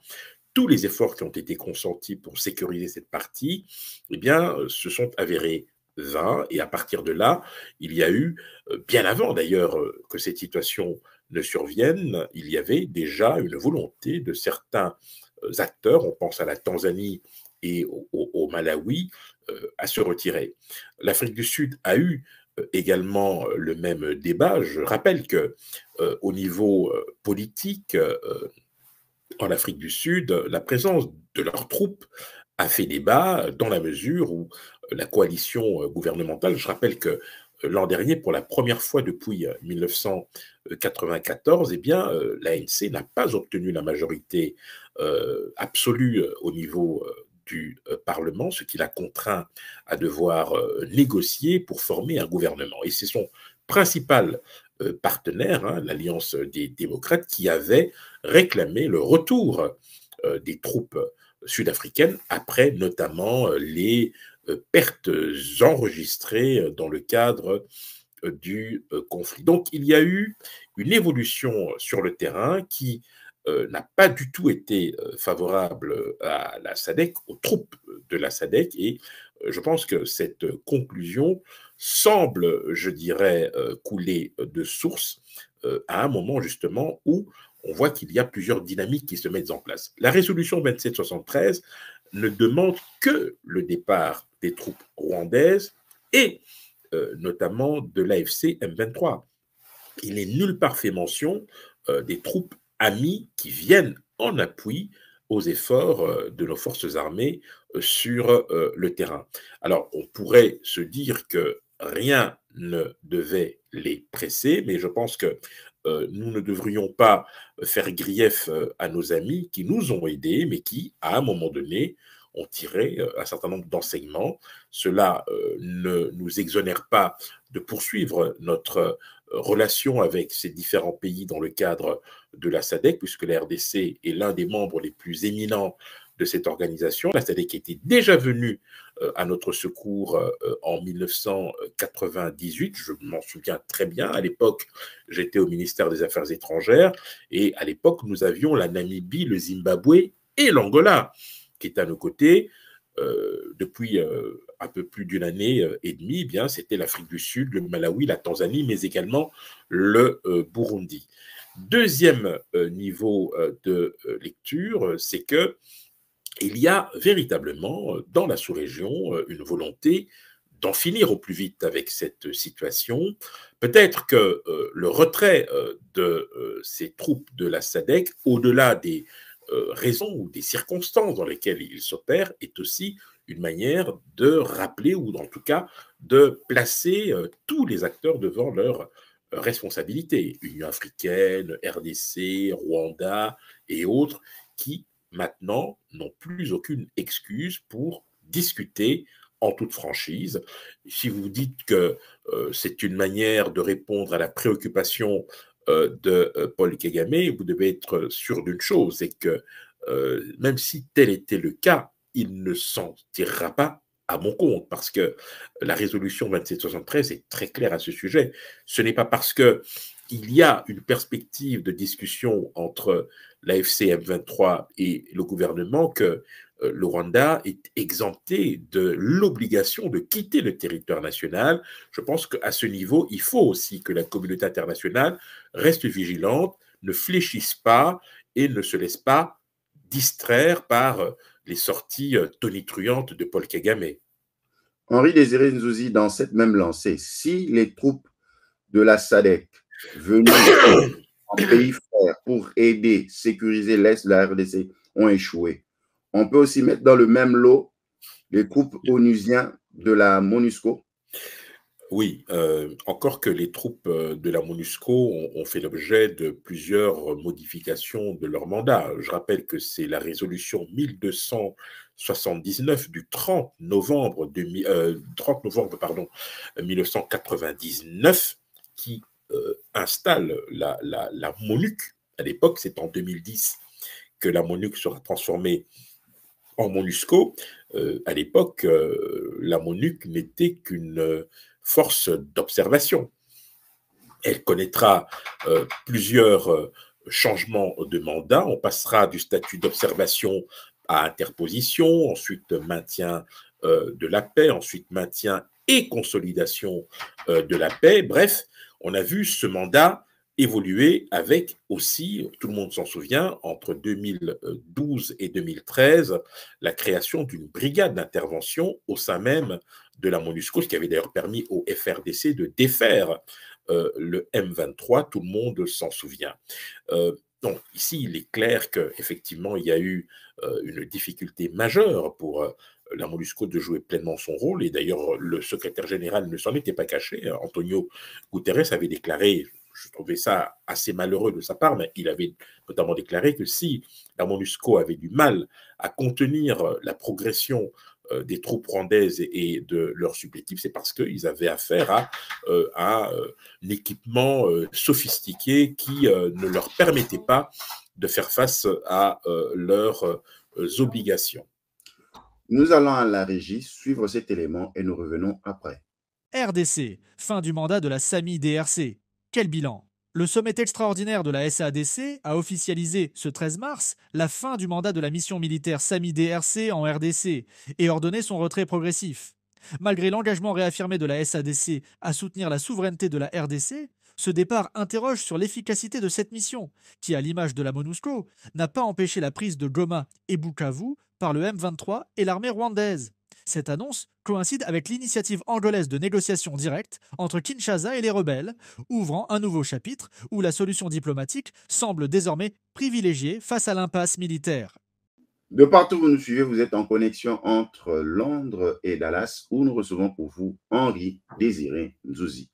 tous les efforts qui ont été consentis pour sécuriser cette partie, eh bien, se sont avérés vains. Et à partir de là, il y a eu, bien avant d'ailleurs que cette situation ne survienne, il y avait déjà une volonté de certains acteurs, on pense à la Tanzanie et au Malawi, à se retirer. L'Afrique du Sud a eu également le même débat. Je rappelle que au niveau politique, en Afrique du Sud, la présence de leurs troupes a fait débat dans la mesure où la coalition gouvernementale, je rappelle que l'an dernier, pour la première fois depuis 1994, eh bien, l'ANC n'a pas obtenu la majorité absolue au niveau du Parlement, ce qui l'a contraint à devoir négocier pour former un gouvernement. Et c'est son principal partenaire, hein, l'Alliance des démocrates, qui avait réclamé le retour des troupes sud-africaines après notamment les pertes enregistrées dans le cadre du conflit. Donc il y a eu une évolution sur le terrain qui n'a pas du tout été favorable à la SADC, aux troupes de la SADC, et je pense que cette conclusion semble, je dirais, couler de source à un moment justement où on voit qu'il y a plusieurs dynamiques qui se mettent en place. La résolution 2773 ne demande que le départ des troupes rwandaises et notamment de l'AFC M23. Il n'est nulle part fait mention des troupes amies qui viennent en appui aux efforts de nos forces armées sur le terrain. Alors, on pourrait se dire que rien ne devait les presser, mais je pense que nous ne devrions pas faire grief à nos amis qui nous ont aidés, mais qui, à un moment donné, ont tiré un certain nombre d'enseignements. Cela ne nous exonère pas de poursuivre notre relation avec ces différents pays dans le cadre de la SADC, puisque la RDC est l'un des membres les plus éminents de cette organisation. La SADC était déjà venue à notre secours en 1998, je m'en souviens très bien. À l'époque, j'étais au ministère des Affaires étrangères et à l'époque, nous avions la Namibie, le Zimbabwe et l'Angola qui étaient à nos côtés. Depuis un peu plus d'une année et demie, eh bien, c'était l'Afrique du Sud, le Malawi, la Tanzanie, mais également le Burundi. Deuxième niveau de lecture, c'est que il y a véritablement dans la sous-région une volonté d'en finir au plus vite avec cette situation. Peut-être que le retrait de ces troupes de la SADC, au-delà des raisons ou des circonstances dans lesquelles ils s'opèrent, est aussi une manière de rappeler ou en tout cas de placer tous les acteurs devant leurs responsabilités. Union africaine, RDC, Rwanda et autres qui maintenant n'ont plus aucune excuse pour discuter en toute franchise. Si vous dites que c'est une manière de répondre à la préoccupation de Paul Kagame, vous devez être sûr d'une chose, c'est que même si tel était le cas, il ne s'en tirera pas à mon compte, parce que la résolution 2773 est très claire à ce sujet. Ce n'est pas parce que il y a une perspective de discussion entre l'AFC M23 et le gouvernement que le Rwanda est exempté de l'obligation de quitter le territoire national. Je pense qu'à ce niveau, il faut aussi que la communauté internationale reste vigilante, ne fléchisse pas et ne se laisse pas distraire par les sorties tonitruantes de Paul Kagame. Henri Désiré Nzouzi, dans cette même lancée, si les troupes de la SADC venues en pays frère pour aider, sécuriser l'Est de la RDC ont échoué, on peut aussi mettre dans le même lot les troupes onusiennes de la MONUSCO? Oui, encore que les troupes de la MONUSCO ont fait l'objet de plusieurs modifications de leur mandat. Je rappelle que c'est la résolution 1279 du 30 novembre, 1999 qui installe la MONUC. À l'époque, c'est en 2010 que la MONUC sera transformée en MONUSCO. À l'époque, la MONUC n'était qu'une force d'observation. Elle connaîtra plusieurs changements de mandat. On passera du statut d'observation à interposition, ensuite maintien de la paix, ensuite maintien et consolidation de la paix. Bref, on a vu ce mandat évoluer avec aussi, tout le monde s'en souvient, entre 2012 et 2013, la création d'une brigade d'intervention au sein même de la MONUSCO, ce qui avait d'ailleurs permis au FRDC de défaire le M23, tout le monde s'en souvient. Donc ici, il est clair qu'effectivement, il y a eu une difficulté majeure pour la MONUSCO de jouer pleinement son rôle, et d'ailleurs, le secrétaire général ne s'en était pas caché. Antonio Guterres avait déclaré, je trouvais ça assez malheureux de sa part, mais il avait notamment déclaré que si la MONUSCO avait du mal à contenir la progression des troupes rwandaises et de leurs supplétifs, c'est parce qu'ils avaient affaire à un équipement sophistiqué qui ne leur permettait pas de faire face à leurs obligations. Nous allons à la régie suivre cet élément et nous revenons après. RDC, fin du mandat de la SAMI-DRC. Quel bilan? Le sommet extraordinaire de la SADC a officialisé ce 13 mars la fin du mandat de la mission militaire SAMI-DRC en RDC et ordonné son retrait progressif. Malgré l'engagement réaffirmé de la SADC à soutenir la souveraineté de la RDC, ce départ interroge sur l'efficacité de cette mission, qui, à l'image de la MONUSCO, n'a pas empêché la prise de Goma et Bukavu par le M23 et l'armée rwandaise. Cette annonce coïncide avec l'initiative angolaise de négociation directe entre Kinshasa et les rebelles, ouvrant un nouveau chapitre où la solution diplomatique semble désormais privilégiée face à l'impasse militaire. De partout où vous nous suivez, vous êtes en connexion entre Londres et Dallas, où nous recevons pour vous Henri Désiré Nzouzi.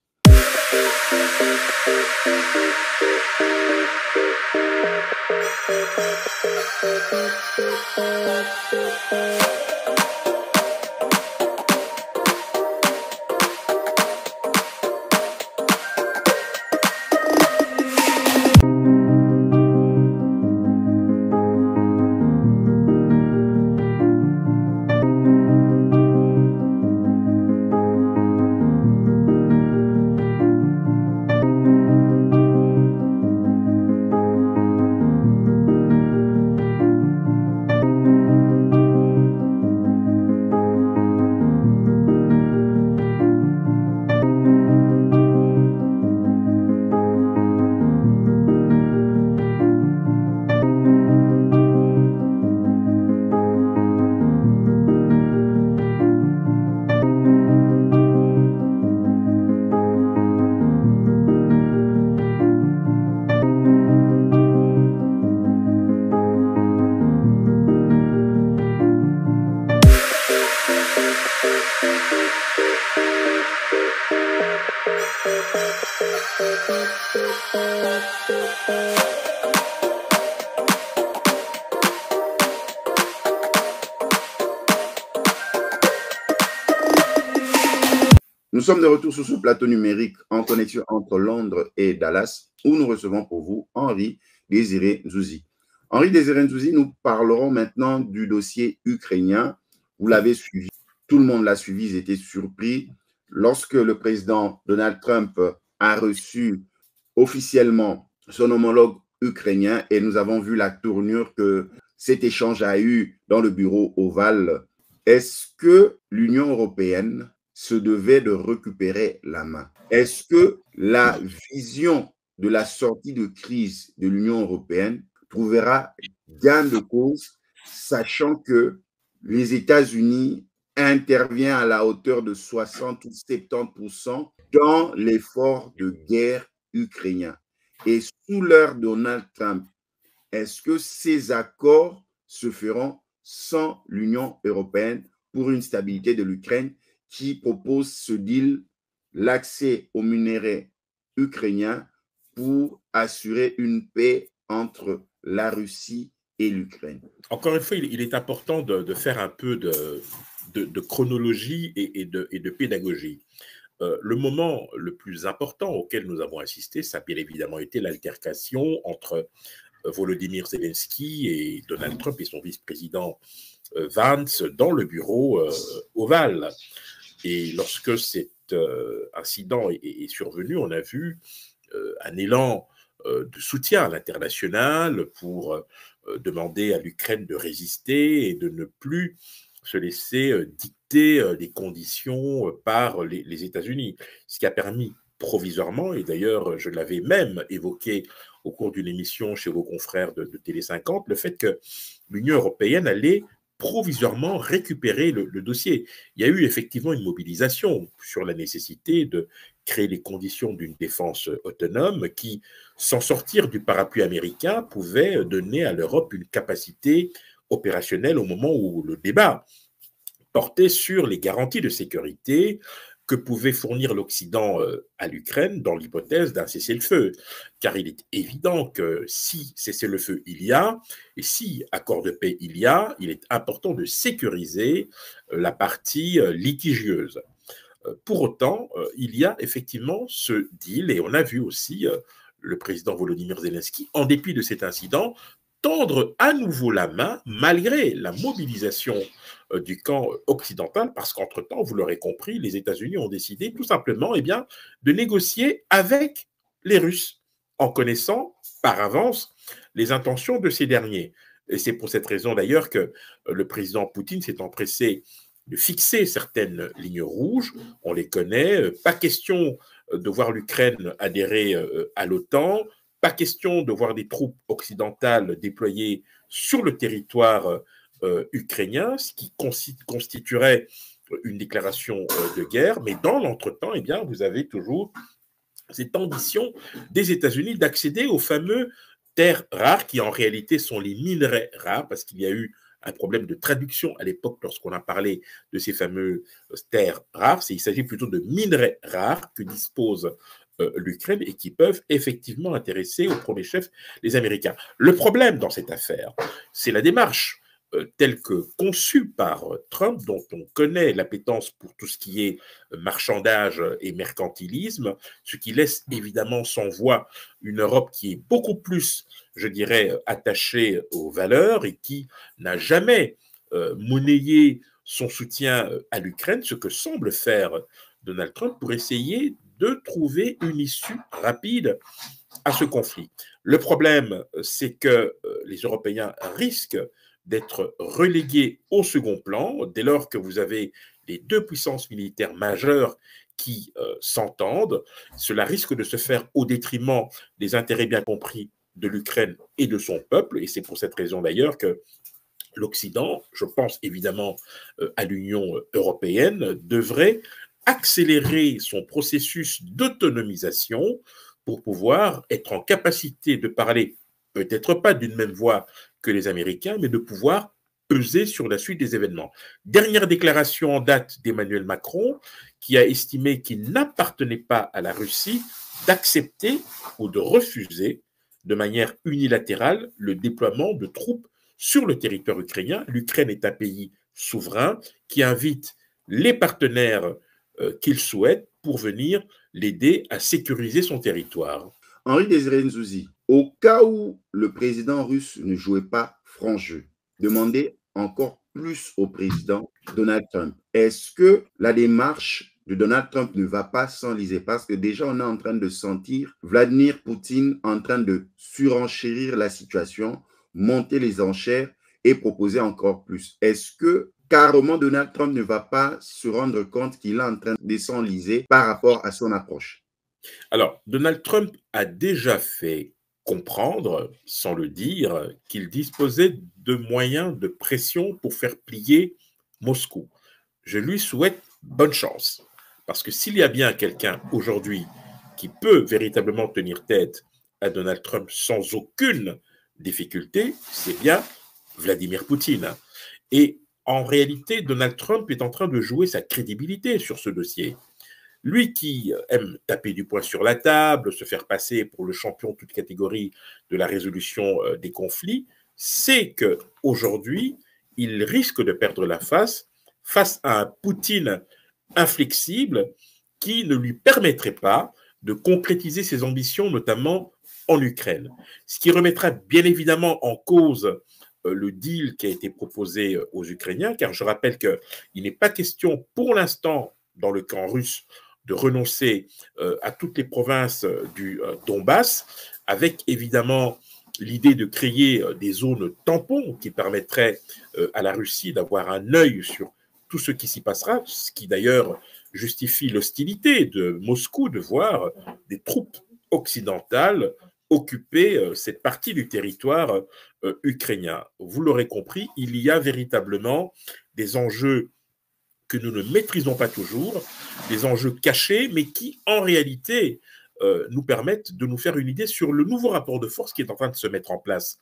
Nous sommes de retour sur ce plateau numérique en connexion entre Londres et Dallas, où nous recevons pour vous Henri Désiré Nzouzi. Henri Désiré Nzouzi, nous parlerons maintenant du dossier ukrainien. Vous l'avez suivi, tout le monde l'a suivi, ils étaient surpris. Lorsque le président Donald Trump a reçu officiellement son homologue ukrainien, et nous avons vu la tournure que cet échange a eu dans le bureau ovale, est-ce que l'Union européenne se devait de récupérer la main? Est-ce que la vision de la sortie de crise de l'Union européenne trouvera gain de cause, sachant que les États-Unis interviennent à la hauteur de 60 ou 70% dans l'effort de guerre ukrainien? Et sous l'ère Donald Trump, est-ce que ces accords se feront sans l'Union européenne pour une stabilité de l'Ukraine qui propose ce deal, l'accès aux minéraux ukrainiens pour assurer une paix entre la Russie et l'Ukraine? Encore une fois, il est important de faire un peu de chronologie et de pédagogie. Le moment le plus important auquel nous avons assisté, ça a bien évidemment été l'altercation entre Volodymyr Zelensky et Donald Trump et son vice-président Vance dans le bureau ovale. Et lorsque cet incident est survenu, on a vu un élan de soutien à l'international pour demander à l'Ukraine de résister et de ne plus se laisser dicter les conditions par les États-Unis, ce qui a permis provisoirement, et d'ailleurs je l'avais même évoqué au cours d'une émission chez vos confrères de Télé 50, le fait que l'Union européenne allait provisoirement récupérer le dossier. Il y a eu effectivement une mobilisation sur la nécessité de créer les conditions d'une défense autonome qui, sans sortir du parapluie américain, pouvait donner à l'Europe une capacité opérationnelle au moment où le débat portait sur les garanties de sécurité que pouvait fournir l'Occident à l'Ukraine dans l'hypothèse d'un cessez-le-feu. Car il est évident que si cessez-le-feu il y a, et si accord de paix il y a, il est important de sécuriser la partie litigieuse. Pour autant, il y a effectivement ce deal, et on a vu aussi le président Volodymyr Zelensky, en dépit de cet incident, tendre à nouveau la main malgré la mobilisation du camp occidental, parce qu'entre-temps, vous l'aurez compris, les États-Unis ont décidé tout simplement de négocier avec les Russes, en connaissant par avance les intentions de ces derniers. Et c'est pour cette raison d'ailleurs que le président Poutine s'est empressé de fixer certaines lignes rouges, on les connaît, pas question de voir l'Ukraine adhérer à l'OTAN, pas question de voir des troupes occidentales déployées sur le territoire ukrainien, ce qui constituerait une déclaration de guerre. Mais dans l'entretemps, vous avez toujours cette ambition des États-Unis d'accéder aux fameux terres rares, qui en réalité sont les minerais rares, parce qu'il y a eu un problème de traduction à l'époque lorsqu'on a parlé de ces fameuses terres rares. Il s'agit plutôt de minerais rares que dispose l'Ukraine et qui peuvent effectivement intéresser au premier chef les Américains. Le problème dans cette affaire, c'est la démarche telle que conçue par Trump, dont on connaît l'appétence pour tout ce qui est marchandage et mercantilisme, ce qui laisse évidemment sans voix une Europe qui est beaucoup plus, je dirais, attachée aux valeurs et qui n'a jamais monnayé son soutien à l'Ukraine, ce que semble faire Donald Trump pour essayer de trouver une issue rapide à ce conflit. Le problème, c'est que les Européens risquent d'être relégués au second plan dès lors que vous avez les deux puissances militaires majeures qui s'entendent. Cela risque de se faire au détriment des intérêts bien compris de l'Ukraine et de son peuple, et c'est pour cette raison d'ailleurs que l'Occident, je pense évidemment à l'Union européenne, devrait accélérer son processus d'autonomisation pour pouvoir être en capacité de parler, peut-être pas d'une même voix que les Américains, mais de pouvoir peser sur la suite des événements. Dernière déclaration en date d'Emmanuel Macron, qui a estimé qu'il n'appartenait pas à la Russie d'accepter ou de refuser de manière unilatérale le déploiement de troupes sur le territoire ukrainien. L'Ukraine est un pays souverain qui invite les partenaires qu'il souhaite pour venir l'aider à sécuriser son territoire. Henri-Désiré Nzouzi, au cas où le président russe ne jouait pas franc jeu, demandez encore plus au président Donald Trump. Est-ce que la démarche de Donald Trump ne va pas s'enliser? Parce que déjà, on est en train de sentir Vladimir Poutine en train de surenchérir la situation, monter les enchères et proposer encore plus. Est-ce que carrément Donald Trump ne va pas se rendre compte qu'il est en train de s'enliser par rapport à son approche? Alors, Donald Trump a déjà fait comprendre, sans le dire, qu'il disposait de moyens de pression pour faire plier Moscou. Je lui souhaite bonne chance, parce que s'il y a bien quelqu'un aujourd'hui qui peut véritablement tenir tête à Donald Trump sans aucune difficulté, c'est bien Vladimir Poutine. Et en réalité, Donald Trump est en train de jouer sa crédibilité sur ce dossier. Lui qui aime taper du poing sur la table, se faire passer pour le champion de toute catégorie de la résolution des conflits, sait qu'aujourd'hui, il risque de perdre la face à un Poutine inflexible qui ne lui permettrait pas de concrétiser ses ambitions, notamment en Ukraine. Ce qui remettra bien évidemment en cause le deal qui a été proposé aux Ukrainiens, car je rappelle qu'il n'est pas question pour l'instant, dans le camp russe, de renoncer à toutes les provinces du Donbass, avec évidemment l'idée de créer des zones tampons qui permettraient à la Russie d'avoir un œil sur tout ce qui s'y passera, ce qui d'ailleurs justifie l'hostilité de Moscou de voir des troupes occidentales occuper cette partie du territoire ukrainien. Vous l'aurez compris, il y a véritablement des enjeux que nous ne maîtrisons pas toujours, des enjeux cachés, mais qui, en réalité, nous permettent de nous faire une idée sur le nouveau rapport de force qui est en train de se mettre en place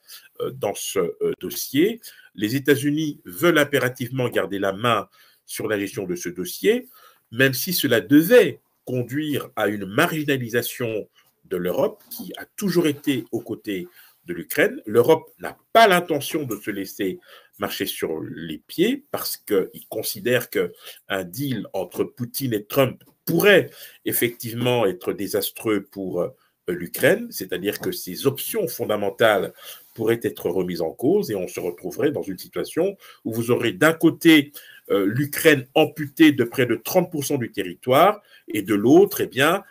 dans ce dossier. Les États-Unis veulent impérativement garder la main sur la gestion de ce dossier, même si cela devait conduire à une marginalisation de l'Europe, qui a toujours été aux côtés de l'Ukraine. L'Europe n'a pas l'intention de se laisser marcher sur les pieds parce qu'il considère qu'un deal entre Poutine et Trump pourrait effectivement être désastreux pour l'Ukraine, c'est-à-dire que ses options fondamentales pourraient être remises en cause et on se retrouverait dans une situation où vous aurez d'un côté l'Ukraine amputée de près de 30% du territoire et de l'autre, eh bien,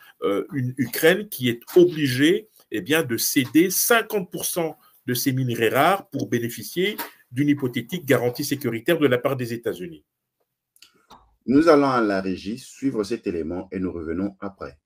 une Ukraine qui est obligée de céder 50% de ses minerais rares pour bénéficier d'une hypothétique garantie sécuritaire de la part des États-Unis. Nous allons à la régie suivre cet élément et nous revenons après.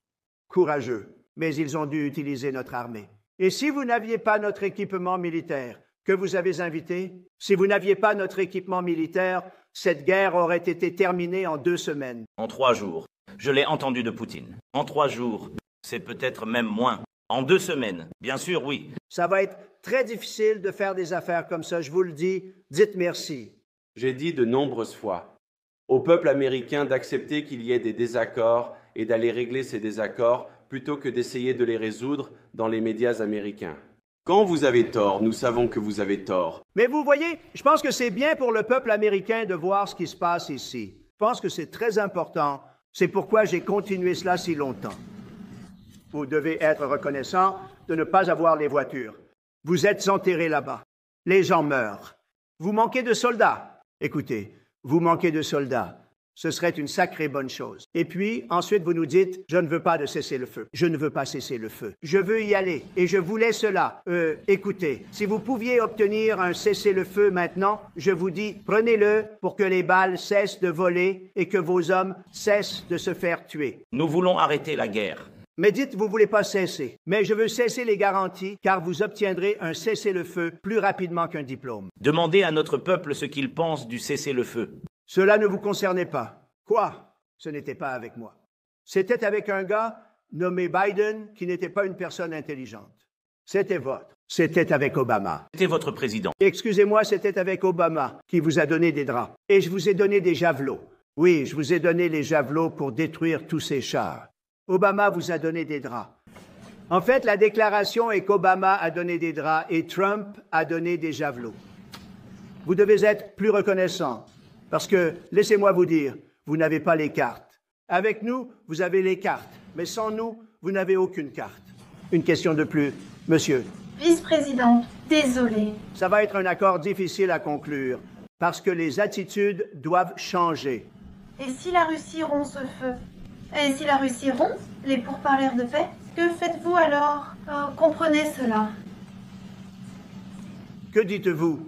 Courageux, mais ils ont dû utiliser notre armée. Et si vous n'aviez pas notre équipement militaire que vous avez invité, si vous n'aviez pas notre équipement militaire, cette guerre aurait été terminée en 2 semaines. En 3 jours. Je l'ai entendu de Poutine. En 3 jours. C'est peut-être même moins. En 2 semaines. Bien sûr, oui. Ça va être très difficile de faire des affaires comme ça, je vous le dis. Dites merci. J'ai dit de nombreuses fois au peuple américain d'accepter qu'il y ait des désaccords et d'aller régler ces désaccords plutôt que d'essayer de les résoudre dans les médias américains. Quand vous avez tort, nous savons que vous avez tort. Mais vous voyez, je pense que c'est bien pour le peuple américain de voir ce qui se passe ici. Je pense que c'est très important. C'est pourquoi j'ai continué cela si longtemps. Vous devez être reconnaissant de ne pas avoir les voitures. Vous êtes enterrés là-bas. Les gens meurent. Vous manquez de soldats. Écoutez, vous manquez de soldats. Ce serait une sacrée bonne chose. Et puis, ensuite, vous nous dites, je ne veux pas de cessez-le-feu. Je ne veux pas cesser le feu. Je veux y aller et je voulais cela. Écoutez, si vous pouviez obtenir un cessez-le-feu maintenant, je vous dis, prenez-le pour que les balles cessent de voler et que vos hommes cessent de se faire tuer. Nous voulons arrêter la guerre. Mais dites, vous ne voulez pas cesser. Mais je veux cesser les garanties, car vous obtiendrez un cessez-le-feu plus rapidement qu'un diplôme. Demandez à notre peuple ce qu'il pense du cessez-le-feu. Cela ne vous concernait pas. Quoi? Ce n'était pas avec moi. C'était avec un gars nommé Biden qui n'était pas une personne intelligente. C'était votre. C'était avec Obama. C'était votre président. Excusez-moi, c'était avec Obama qui vous a donné des draps. Et je vous ai donné des javelots. Oui, je vous ai donné les javelots pour détruire tous ces chars. Obama vous a donné des draps. En fait, la déclaration est qu'Obama a donné des draps et Trump a donné des javelots. Vous devez être plus reconnaissant. Parce que, laissez-moi vous dire, vous n'avez pas les cartes. Avec nous, vous avez les cartes. Mais sans nous, vous n'avez aucune carte. Une question de plus. Monsieur. Vice-président, désolé. Ça va être un accord difficile à conclure. Parce que les attitudes doivent changer. Et si la Russie rompt ce feu? Et si la Russie rompt les pourparlers de paix? Que faites-vous alors? Comprenez cela. Que dites-vous?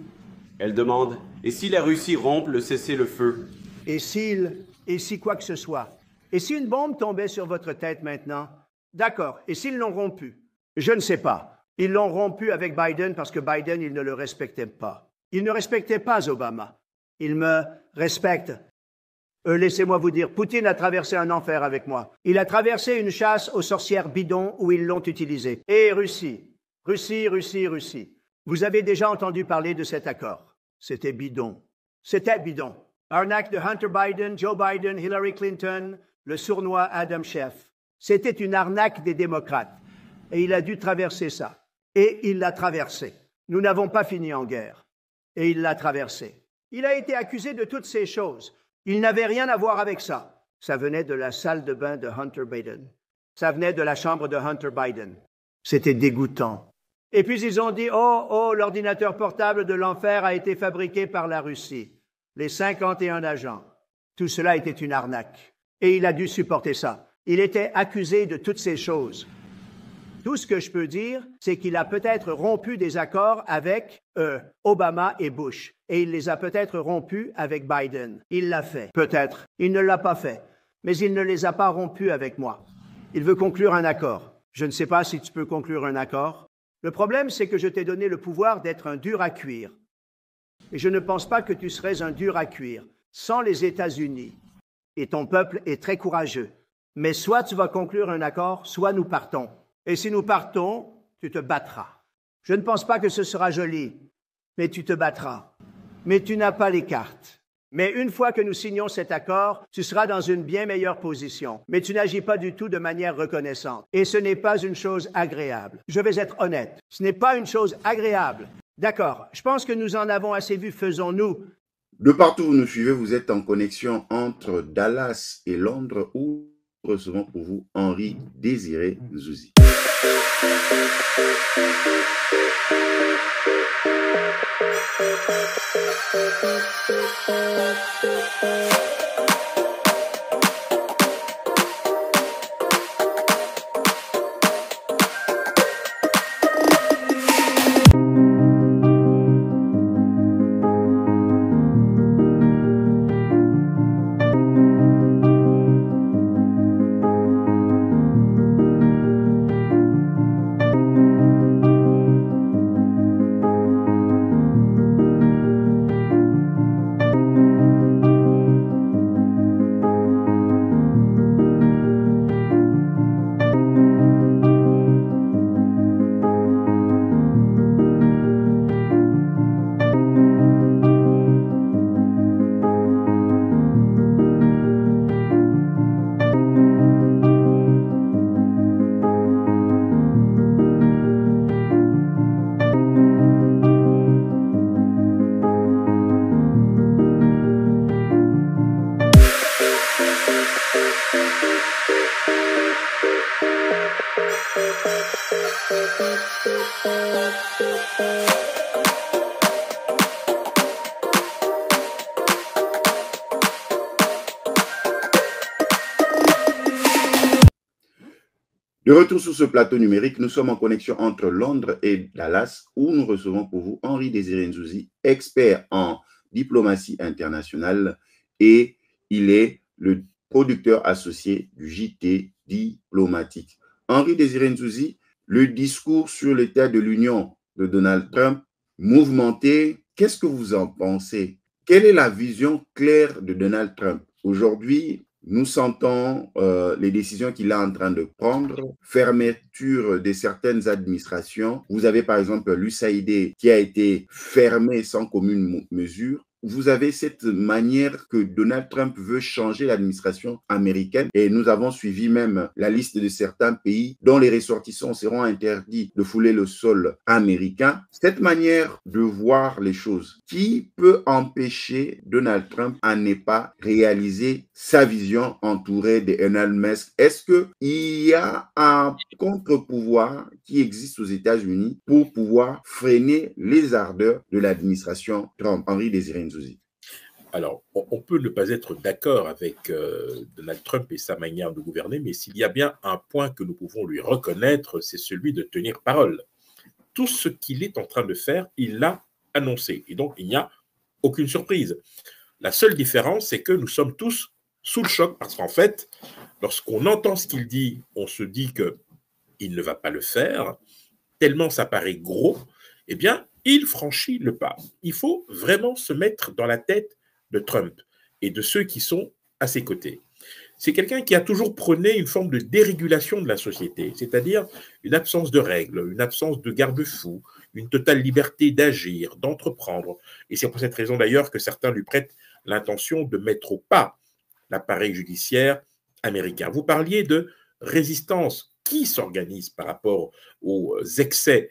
Elle demande « Et si la Russie rompt le cessez-le-feu » Et si quoi que ce soit? Et si une bombe tombait sur votre tête maintenant? D'accord. Et s'ils l'ont rompu? Je ne sais pas. Ils l'ont rompu avec Biden parce que Biden, il ne le respectait pas. Il ne respectait pas Obama. Il me respecte. Laissez-moi vous dire, Poutine a traversé un enfer avec moi. Il a traversé une chasse aux sorcières bidons où ils l'ont utilisé. Et Russie. Vous avez déjà entendu parler de cet accord. C'était bidon. C'était bidon. Arnaque de Hunter Biden, Joe Biden, Hillary Clinton, le sournois Adam Schiff. C'était une arnaque des démocrates. Et il a dû traverser ça. Et il l'a traversé. Nous n'avons pas fini en guerre. Et il l'a traversé. Il a été accusé de toutes ces choses. Il n'avait rien à voir avec ça. Ça venait de la salle de bain de Hunter Biden. Ça venait de la chambre de Hunter Biden. C'était dégoûtant. Et puis ils ont dit, oh, l'ordinateur portable de l'enfer a été fabriqué par la Russie. Les 51 agents. Tout cela était une arnaque. Et il a dû supporter ça. Il était accusé de toutes ces choses. Tout ce que je peux dire, c'est qu'il a peut-être rompu des accords avec Obama et Bush. Et il les a peut-être rompus avec Biden. Il l'a fait, peut-être. Il ne l'a pas fait. Mais il ne les a pas rompus avec moi. Il veut conclure un accord. Je ne sais pas si tu peux conclure un accord. Le problème, c'est que je t'ai donné le pouvoir d'être un dur à cuire. Et je ne pense pas que tu serais un dur à cuire sans les États-Unis. Et ton peuple est très courageux. Mais soit tu vas conclure un accord, soit nous partons. Et si nous partons, tu te battras. Je ne pense pas que ce sera joli, mais tu te battras. Mais tu n'as pas les cartes. Mais une fois que nous signons cet accord, tu seras dans une bien meilleure position. Mais tu n'agis pas du tout de manière reconnaissante. Et ce n'est pas une chose agréable. Je vais être honnête. Ce n'est pas une chose agréable. D'accord. Je pense que nous en avons assez vu. Faisons-nous. De partout où vous nous suivez, vous êtes en connexion entre Dallas et Londres où nous recevons pour vous Henri Désiré Nzouzi. De retour sur ce plateau numérique, nous sommes en connexion entre Londres et Dallas où nous recevons pour vous Henri Désiré Nzouzi, expert en diplomatie internationale et il est le producteur associé du JT diplomatique. Henri Désiré Nzouzi, le discours sur l'état de l'Union de Donald Trump, mouvementé, qu'est-ce que vous en pensez? Quelle est la vision claire de Donald Trump? Aujourd'hui, nous sentons les décisions qu'il est en train de prendre, fermeture de certaines administrations. Vous avez par exemple l'USAID qui a été fermé sans commune mesure. Vous avez cette manière que Donald Trump veut changer l'administration américaine et nous avons suivi même la liste de certains pays dont les ressortissants seront interdits de fouler le sol américain. Cette manière de voir les choses, qui peut empêcher Donald Trump à ne pas réaliser sa vision entourée de Elon Musk? Est-ce qu'il y a un contre-pouvoir qui existe aux États-Unis pour pouvoir freiner les ardeurs de l'administration Trump? Henri Désiré Nzouzi. Alors, on peut ne pas être d'accord avec Donald Trump et sa manière de gouverner, mais s'il y a bien un point que nous pouvons lui reconnaître, c'est celui de tenir parole. Tout ce qu'il est en train de faire, il l'a annoncé. Et donc, il n'y a aucune surprise. La seule différence, c'est que nous sommes tous sous le choc, parce qu'en fait, lorsqu'on entend ce qu'il dit, on se dit qu'il ne va pas le faire, tellement ça paraît gros, eh bien, il franchit le pas. Il faut vraiment se mettre dans la tête de Trump et de ceux qui sont à ses côtés. C'est quelqu'un qui a toujours prôné une forme de dérégulation de la société, c'est-à-dire une absence de règles, une absence de garde-fous, une totale liberté d'agir, d'entreprendre. Et c'est pour cette raison d'ailleurs que certains lui prêtent l'intention de mettre au pas l'appareil judiciaire américain. Vous parliez de résistance qui s'organise par rapport aux excès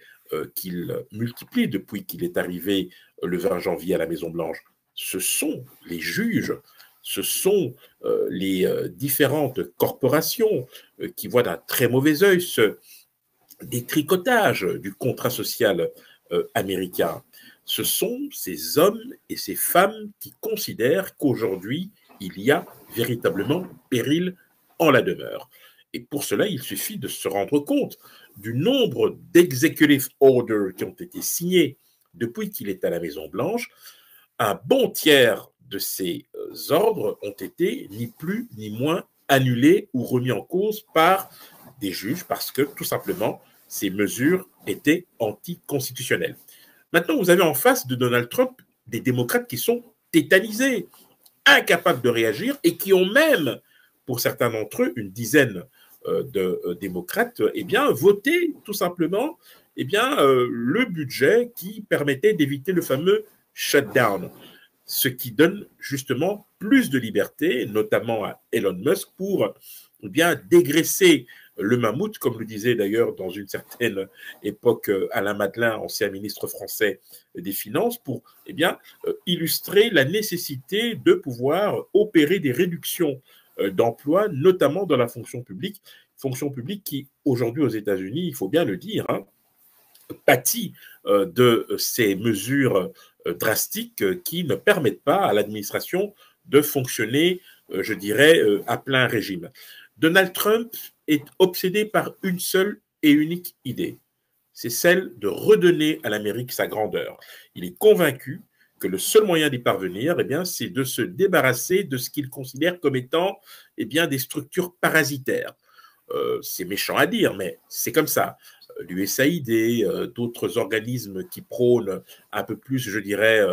qu'il multiplie depuis qu'il est arrivé le 20 janvier à la Maison-Blanche. Ce sont les juges, ce sont les différentes corporations qui voient d'un très mauvais œil ce détricotage du contrat social américain. Ce sont ces hommes et ces femmes qui considèrent qu'aujourd'hui, il y a véritablement péril en la demeure. Et pour cela, il suffit de se rendre compte du nombre d'executive orders qui ont été signés depuis qu'il est à la Maison-Blanche. Un bon tiers de ces ordres ont été ni plus ni moins annulés ou remis en cause par des juges parce que tout simplement ces mesures étaient anticonstitutionnelles. Maintenant, vous avez en face de Donald Trump des démocrates qui sont tétanisés, incapables de réagir et qui ont même, pour certains d'entre eux, une dizaine de démocrates, eh bien, voté tout simplement le budget qui permettait d'éviter le fameux shutdown, ce qui donne justement plus de liberté, notamment à Elon Musk, pour dégraisser le mammouth, comme le disait d'ailleurs dans une certaine époque Alain Madelin, ancien ministre français des Finances, pour illustrer la nécessité de pouvoir opérer des réductions d'emplois, notamment dans la fonction publique qui, aujourd'hui aux États-Unis, il faut bien le dire, pâtit de ces mesures drastiques qui ne permettent pas à l'administration de fonctionner, je dirais, à plein régime. Donald Trump est obsédé par une seule et unique idée, c'est celle de redonner à l'Amérique sa grandeur. Il est convaincu que le seul moyen d'y parvenir, c'est de se débarrasser de ce qu'il considère comme étant des structures parasitaires. C'est méchant à dire, mais c'est comme ça. L'USAID, d'autres organismes qui prônent un peu plus, je dirais,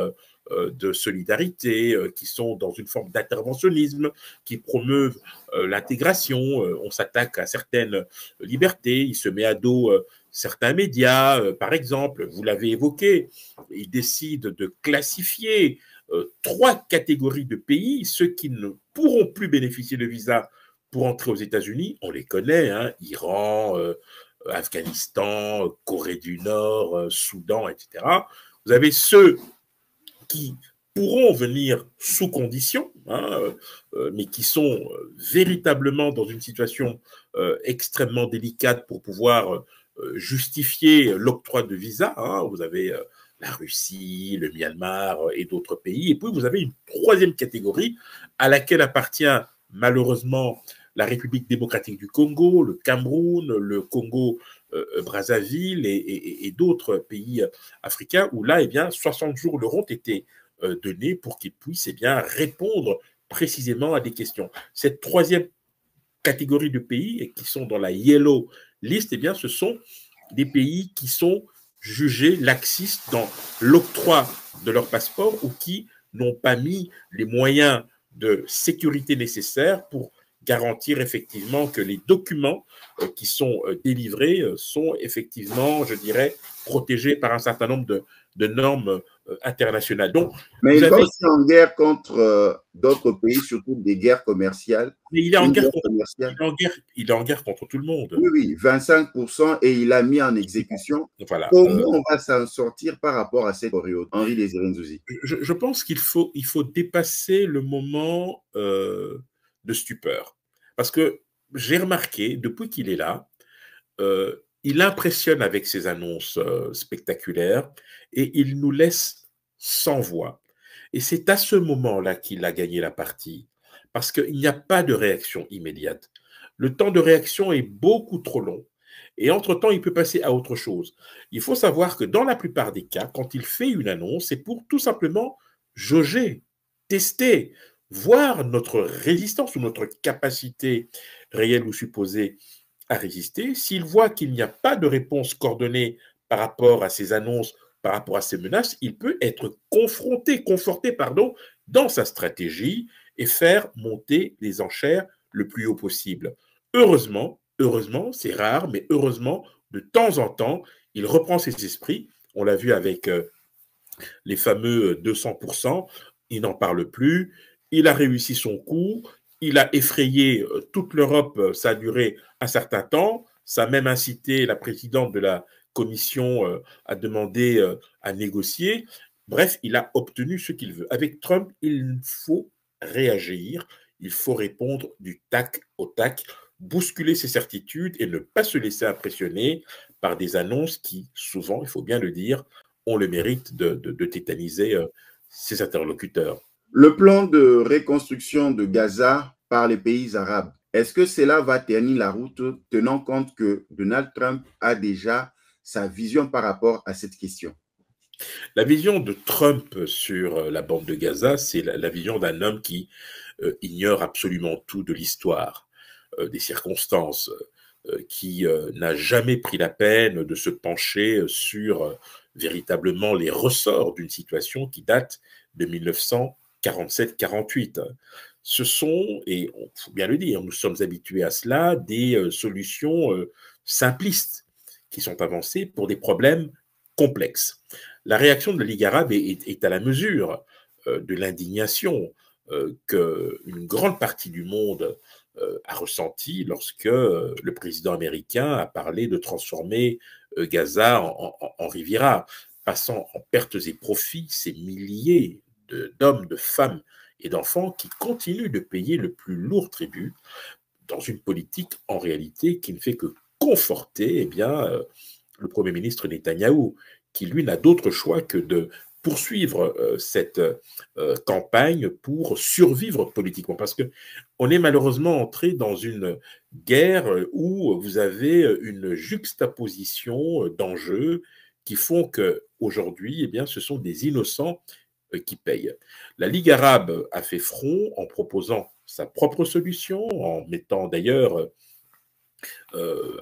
de solidarité, qui sont dans une forme d'interventionnisme, qui promeuvent l'intégration. On s'attaque à certaines libertés, il se met à dos certains médias, par exemple, vous l'avez évoqué, il décide de classifier 3 catégories de pays, ceux qui ne pourront plus bénéficier de visa pour entrer aux États-Unis, on les connaît, Iran, Afghanistan, Corée du Nord, Soudan, etc. Vous avez ceux qui pourront venir sous condition, mais qui sont véritablement dans une situation extrêmement délicate pour pouvoir justifier l'octroi de visa. Vous avez la Russie, le Myanmar et d'autres pays. Et puis, vous avez une 3e catégorie à laquelle appartient malheureusement la République démocratique du Congo, le Cameroun, le Congo-Brazzaville et d'autres pays africains où là, 60 jours leur ont été donnés pour qu'ils puissent répondre précisément à des questions. Cette 3e catégorie de pays qui sont dans la yellow list, ce sont des pays qui sont jugés laxistes dans l'octroi de leur passeport ou qui n'ont pas mis les moyens de sécurité nécessaires pour garantir effectivement que les documents qui sont délivrés sont effectivement, je dirais, protégés par un certain nombre de normes internationales. Donc, mais il est aussi en guerre contre d'autres pays, surtout des guerres commerciales. Mais il est en guerre contre tout le monde. Oui, 25%, et il a mis en exécution. Voilà. Comment on va s'en sortir par rapport à cette période, Henri Désiré Nzouzi? Je pense qu'il faut dépasser le moment de stupeur. Parce que j'ai remarqué, depuis qu'il est là, il impressionne avec ses annonces spectaculaires et il nous laisse sans voix. Et c'est à ce moment-là qu'il a gagné la partie, parce qu'il n'y a pas de réaction immédiate. Le temps de réaction est beaucoup trop long Et entre-temps, il peut passer à autre chose. Il faut savoir que dans la plupart des cas, quand il fait une annonce, c'est pour tout simplement jauger, tester, voir notre résistance ou notre capacité réelle ou supposée à résister. S'il voit qu'il n'y a pas de réponse coordonnée par rapport à ces annonces, par rapport à ces menaces, il peut être conforté, dans sa stratégie et faire monter les enchères le plus haut possible. Heureusement, c'est rare, mais heureusement, de temps en temps, il reprend ses esprits. On l'a vu avec les fameux 200%, il n'en parle plus, il a réussi son coup, il a effrayé toute l'Europe, ça a duré un certain temps, ça a même incité la présidente de la commission à demander à négocier. Bref, il a obtenu ce qu'il veut. Avec Trump, il faut réagir, il faut répondre du tac au tac, bousculer ses certitudes et ne pas se laisser impressionner par des annonces qui, souvent, il faut bien le dire, ont le mérite de tétaniser ses interlocuteurs. Le plan de reconstruction de Gaza par les pays arabes, est-ce que cela va ternir la route, tenant compte que Donald Trump a déjà sa vision par rapport à cette question? La vision de Trump sur la bande de Gaza, c'est la vision d'un homme qui ignore absolument tout de l'histoire, des circonstances, qui n'a jamais pris la peine de se pencher sur véritablement les ressorts d'une situation qui date de 1947-48. Ce sont, et il faut bien le dire, nous sommes habitués à cela, des solutions simplistes qui sont avancées pour des problèmes complexes. La réaction de la Ligue arabe est à la mesure de l'indignation qu'une grande partie du monde a ressenti lorsque le président américain a parlé de transformer Gaza en Riviera, passant en pertes et profits ces milliers d'hommes, de femmes et d'enfants qui continuent de payer le plus lourd tribut dans une politique en réalité qui ne fait que conforter le Premier ministre Netanyahou, qui lui n'a d'autre choix que de poursuivre cette campagne pour survivre politiquement. Parce qu'on est malheureusement entré dans une guerre où vous avez une juxtaposition d'enjeux qui font qu'aujourd'hui, ce sont des innocents qui payent. La Ligue arabe a fait front en proposant sa propre solution, en mettant d'ailleurs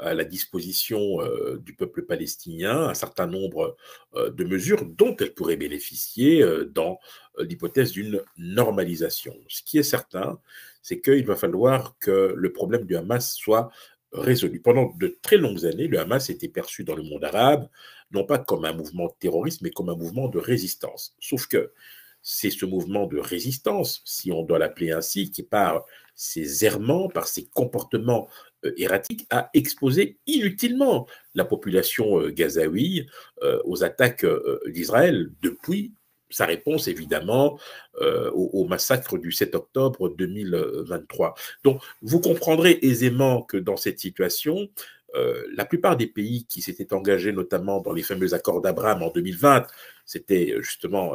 à la disposition du peuple palestinien un certain nombre de mesures dont elle pourrait bénéficier dans l'hypothèse d'une normalisation. Ce qui est certain, c'est qu'il va falloir que le problème du Hamas soit résolu. Pendant de très longues années, le Hamas était perçu dans le monde arabe, non pas comme un mouvement terroriste, mais comme un mouvement de résistance. Sauf que c'est ce mouvement de résistance, si on doit l'appeler ainsi, qui par ses errements, par ses comportements erratique, a exposé inutilement la population gazaoui aux attaques d'Israël depuis sa réponse évidemment au massacre du 7 octobre 2023. Donc vous comprendrez aisément que dans cette situation, la plupart des pays qui s'étaient engagés notamment dans les fameux accords d'Abraham en 2020, c'était justement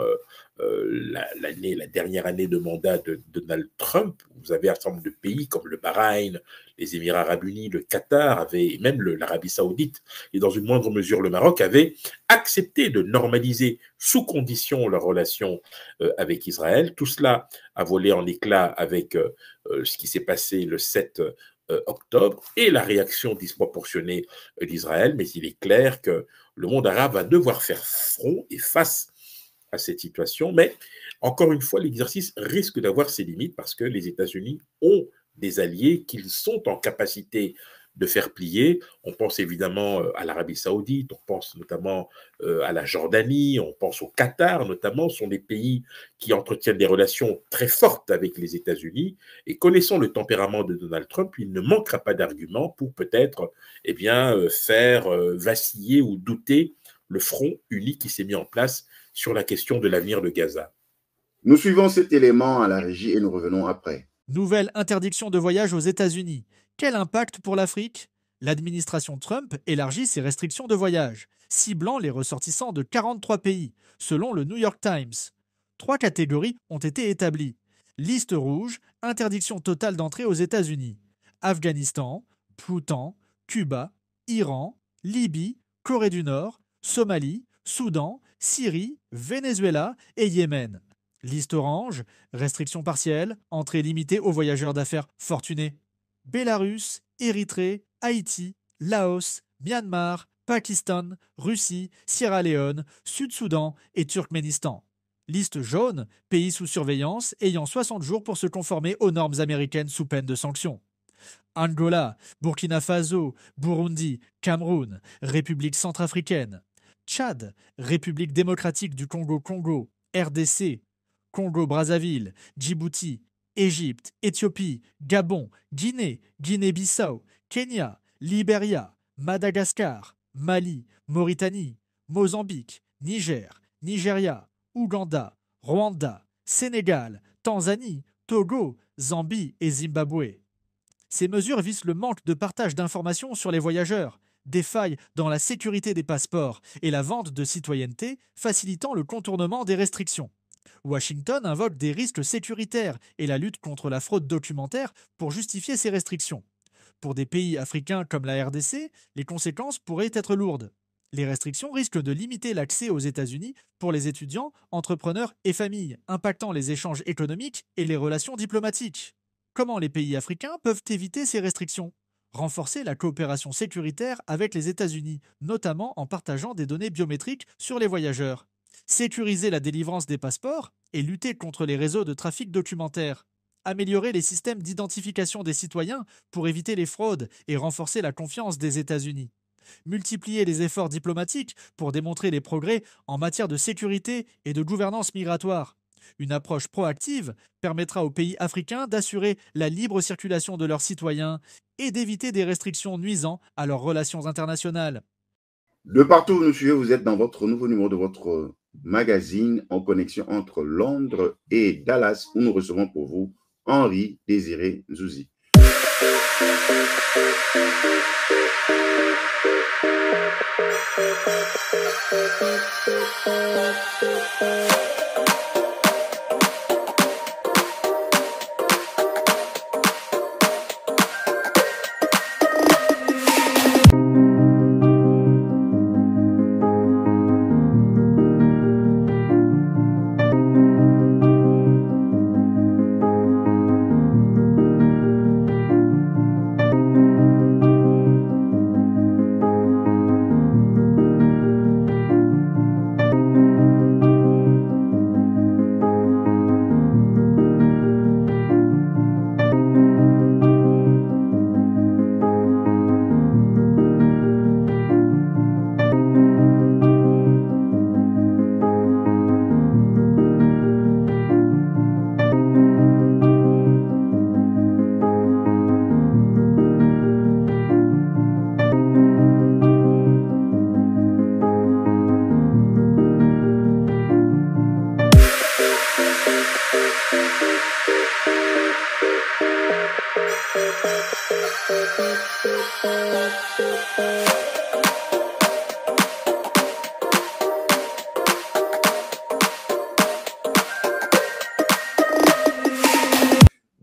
la dernière année de mandat de Donald Trump. Vous avez un certain nombre de pays comme le Bahreïn, les Émirats arabes unis, le Qatar, même l'Arabie saoudite, et dans une moindre mesure le Maroc, avaient accepté de normaliser sous condition leurs relations avec Israël. Tout cela a volé en éclats avec ce qui s'est passé le 7 octobre et la réaction disproportionnée d'Israël, mais il est clair que le monde arabe va devoir faire front et face à cette situation, mais encore une fois, l'exercice risque d'avoir ses limites parce que les États-Unis ont des alliés qu'ils sont en capacité de faire plier. On pense évidemment à l'Arabie saoudite, on pense notamment à la Jordanie, on pense au Qatar notamment, ce sont des pays qui entretiennent des relations très fortes avec les États-Unis et connaissant le tempérament de Donald Trump, il ne manquera pas d'arguments pour peut-être faire vaciller ou douter le front uni qui s'est mis en place sur la question de l'avenir de Gaza. Nous suivons cet élément à la régie et nous revenons après. Nouvelle interdiction de voyage aux États-Unis. Quel impact pour l'Afrique? L'administration Trump élargit ses restrictions de voyage, ciblant les ressortissants de 43 pays, selon le New York Times. 3 catégories ont été établies. Liste rouge, interdiction totale d'entrée aux États-Unis. Afghanistan, Bhoutan, Cuba Iran, Libye, Corée du Nord, Somalie, Soudan, Syrie, Venezuela et Yémen. Liste orange, restrictions partielles, entrée limitée aux voyageurs d'affaires fortunés. Bélarus, Érythrée, Haïti, Laos, Myanmar, Pakistan, Russie, Sierra Leone, Sud-Soudan et Turkménistan. Liste jaune, pays sous surveillance ayant 60 jours pour se conformer aux normes américaines sous peine de sanctions. Angola, Burkina Faso, Burundi, Cameroun, République centrafricaine. Tchad, République démocratique du Congo, RDC, Congo-Brazzaville, Djibouti, Égypte, Éthiopie, Gabon, Guinée, Guinée-Bissau, Kenya, Libéria, Madagascar, Mali, Mauritanie, Mozambique, Niger, Nigeria, Ouganda, Rwanda, Sénégal, Tanzanie, Togo, Zambie et Zimbabwe. Ces mesures visent le manque de partage d'informations sur les voyageurs, des failles dans la sécurité des passeports et la vente de citoyenneté facilitant le contournement des restrictions. Washington invoque des risques sécuritaires et la lutte contre la fraude documentaire pour justifier ces restrictions. Pour des pays africains comme la RDC, les conséquences pourraient être lourdes. Les restrictions risquent de limiter l'accès aux États-Unis pour les étudiants, entrepreneurs et familles, impactant les échanges économiques et les relations diplomatiques. Comment les pays africains peuvent éviter ces restrictions ? Renforcer la coopération sécuritaire avec les États-Unis, notamment en partageant des données biométriques sur les voyageurs. Sécuriser la délivrance des passeports et lutter contre les réseaux de trafic documentaire. Améliorer les systèmes d'identification des citoyens pour éviter les fraudes et renforcer la confiance des États-Unis. Multiplier les efforts diplomatiques pour démontrer les progrès en matière de sécurité et de gouvernance migratoire. Une approche proactive permettra aux pays africains d'assurer la libre circulation de leurs citoyens et d'éviter des restrictions nuisant à leurs relations internationales. De partout où nous suivez, vous êtes dans votre nouveau numéro de votre magazine en connexion entre Londres et Dallas, où nous recevons pour vous Henri Désiré Nzouzi.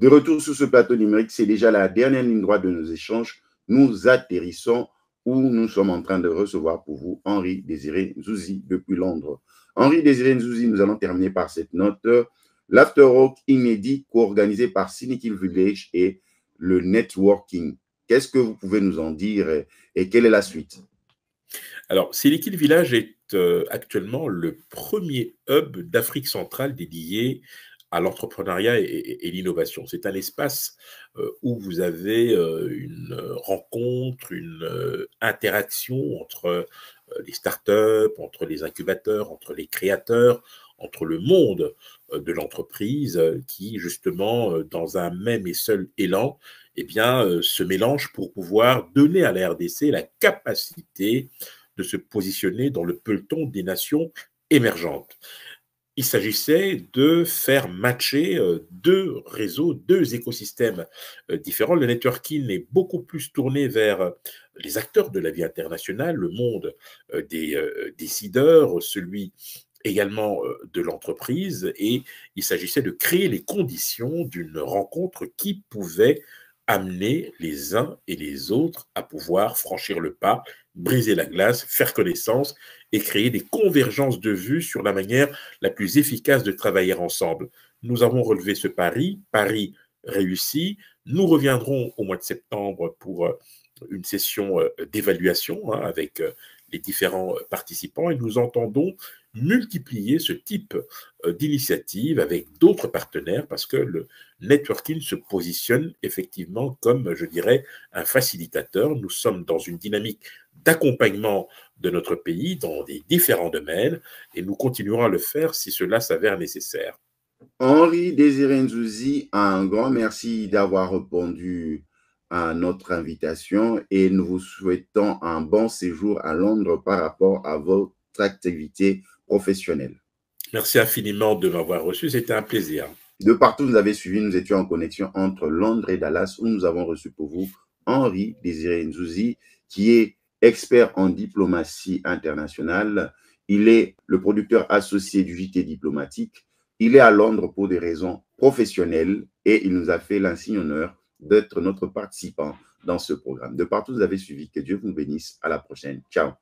De retour sur ce plateau numérique, c'est déjà la dernière ligne droite de nos échanges. Nous atterrissons où nous sommes en train de recevoir pour vous Henri Désiré Nzouzi depuis Londres. Henri Désiré Nzouzi, nous allons terminer par cette note. L'Afterwork inédit co-organisé par Cynical Village et le networking. Qu'est-ce que vous pouvez nous en dire et quelle est la suite? Alors, Cynical Village est actuellement le premier hub d'Afrique centrale dédié à l'entrepreneuriat et l'innovation. C'est un espace où vous avez une rencontre, une interaction entre les startups, entre les incubateurs, entre les créateurs, entre le monde de l'entreprise qui, justement, dans un même et seul élan, eh bien, se mélange pour pouvoir donner à la RDC la capacité de se positionner dans le peloton des nations émergentes. Il s'agissait de faire matcher deux réseaux, deux écosystèmes différents. Le networking est beaucoup plus tourné vers les acteurs de la vie internationale, le monde des décideurs, celui également de l'entreprise, et il s'agissait de créer les conditions d'une rencontre qui pouvait amener les uns et les autres à pouvoir franchir le pas, briser la glace, faire connaissance et créer des convergences de vues sur la manière la plus efficace de travailler ensemble. Nous avons relevé ce pari réussi. Nous reviendrons au mois de septembre pour une session d'évaluation avec les différents participants et nous entendons multiplier ce type d'initiative avec d'autres partenaires parce que le networking se positionne effectivement comme, je dirais, un facilitateur. Nous sommes dans une dynamique d'accompagnement de notre pays dans des différents domaines et nous continuerons à le faire si cela s'avère nécessaire. Henri Désiré Nzouzi, un grand merci d'avoir répondu à notre invitation et nous vous souhaitons un bon séjour à Londres par rapport à votre activité professionnelle. Merci infiniment de m'avoir reçu, c'était un plaisir. De partout vous avez suivi, nous étions en connexion entre Londres et Dallas où nous avons reçu pour vous Henri Désiré Nzouzi qui est expert en diplomatie internationale. Il est le producteur associé du JT diplomatique. Il est à Londres pour des raisons professionnelles et il nous a fait l'insigne honneur d'être notre participant dans ce programme. De partout vous avez suivi, que Dieu vous bénisse. À la prochaine. Ciao.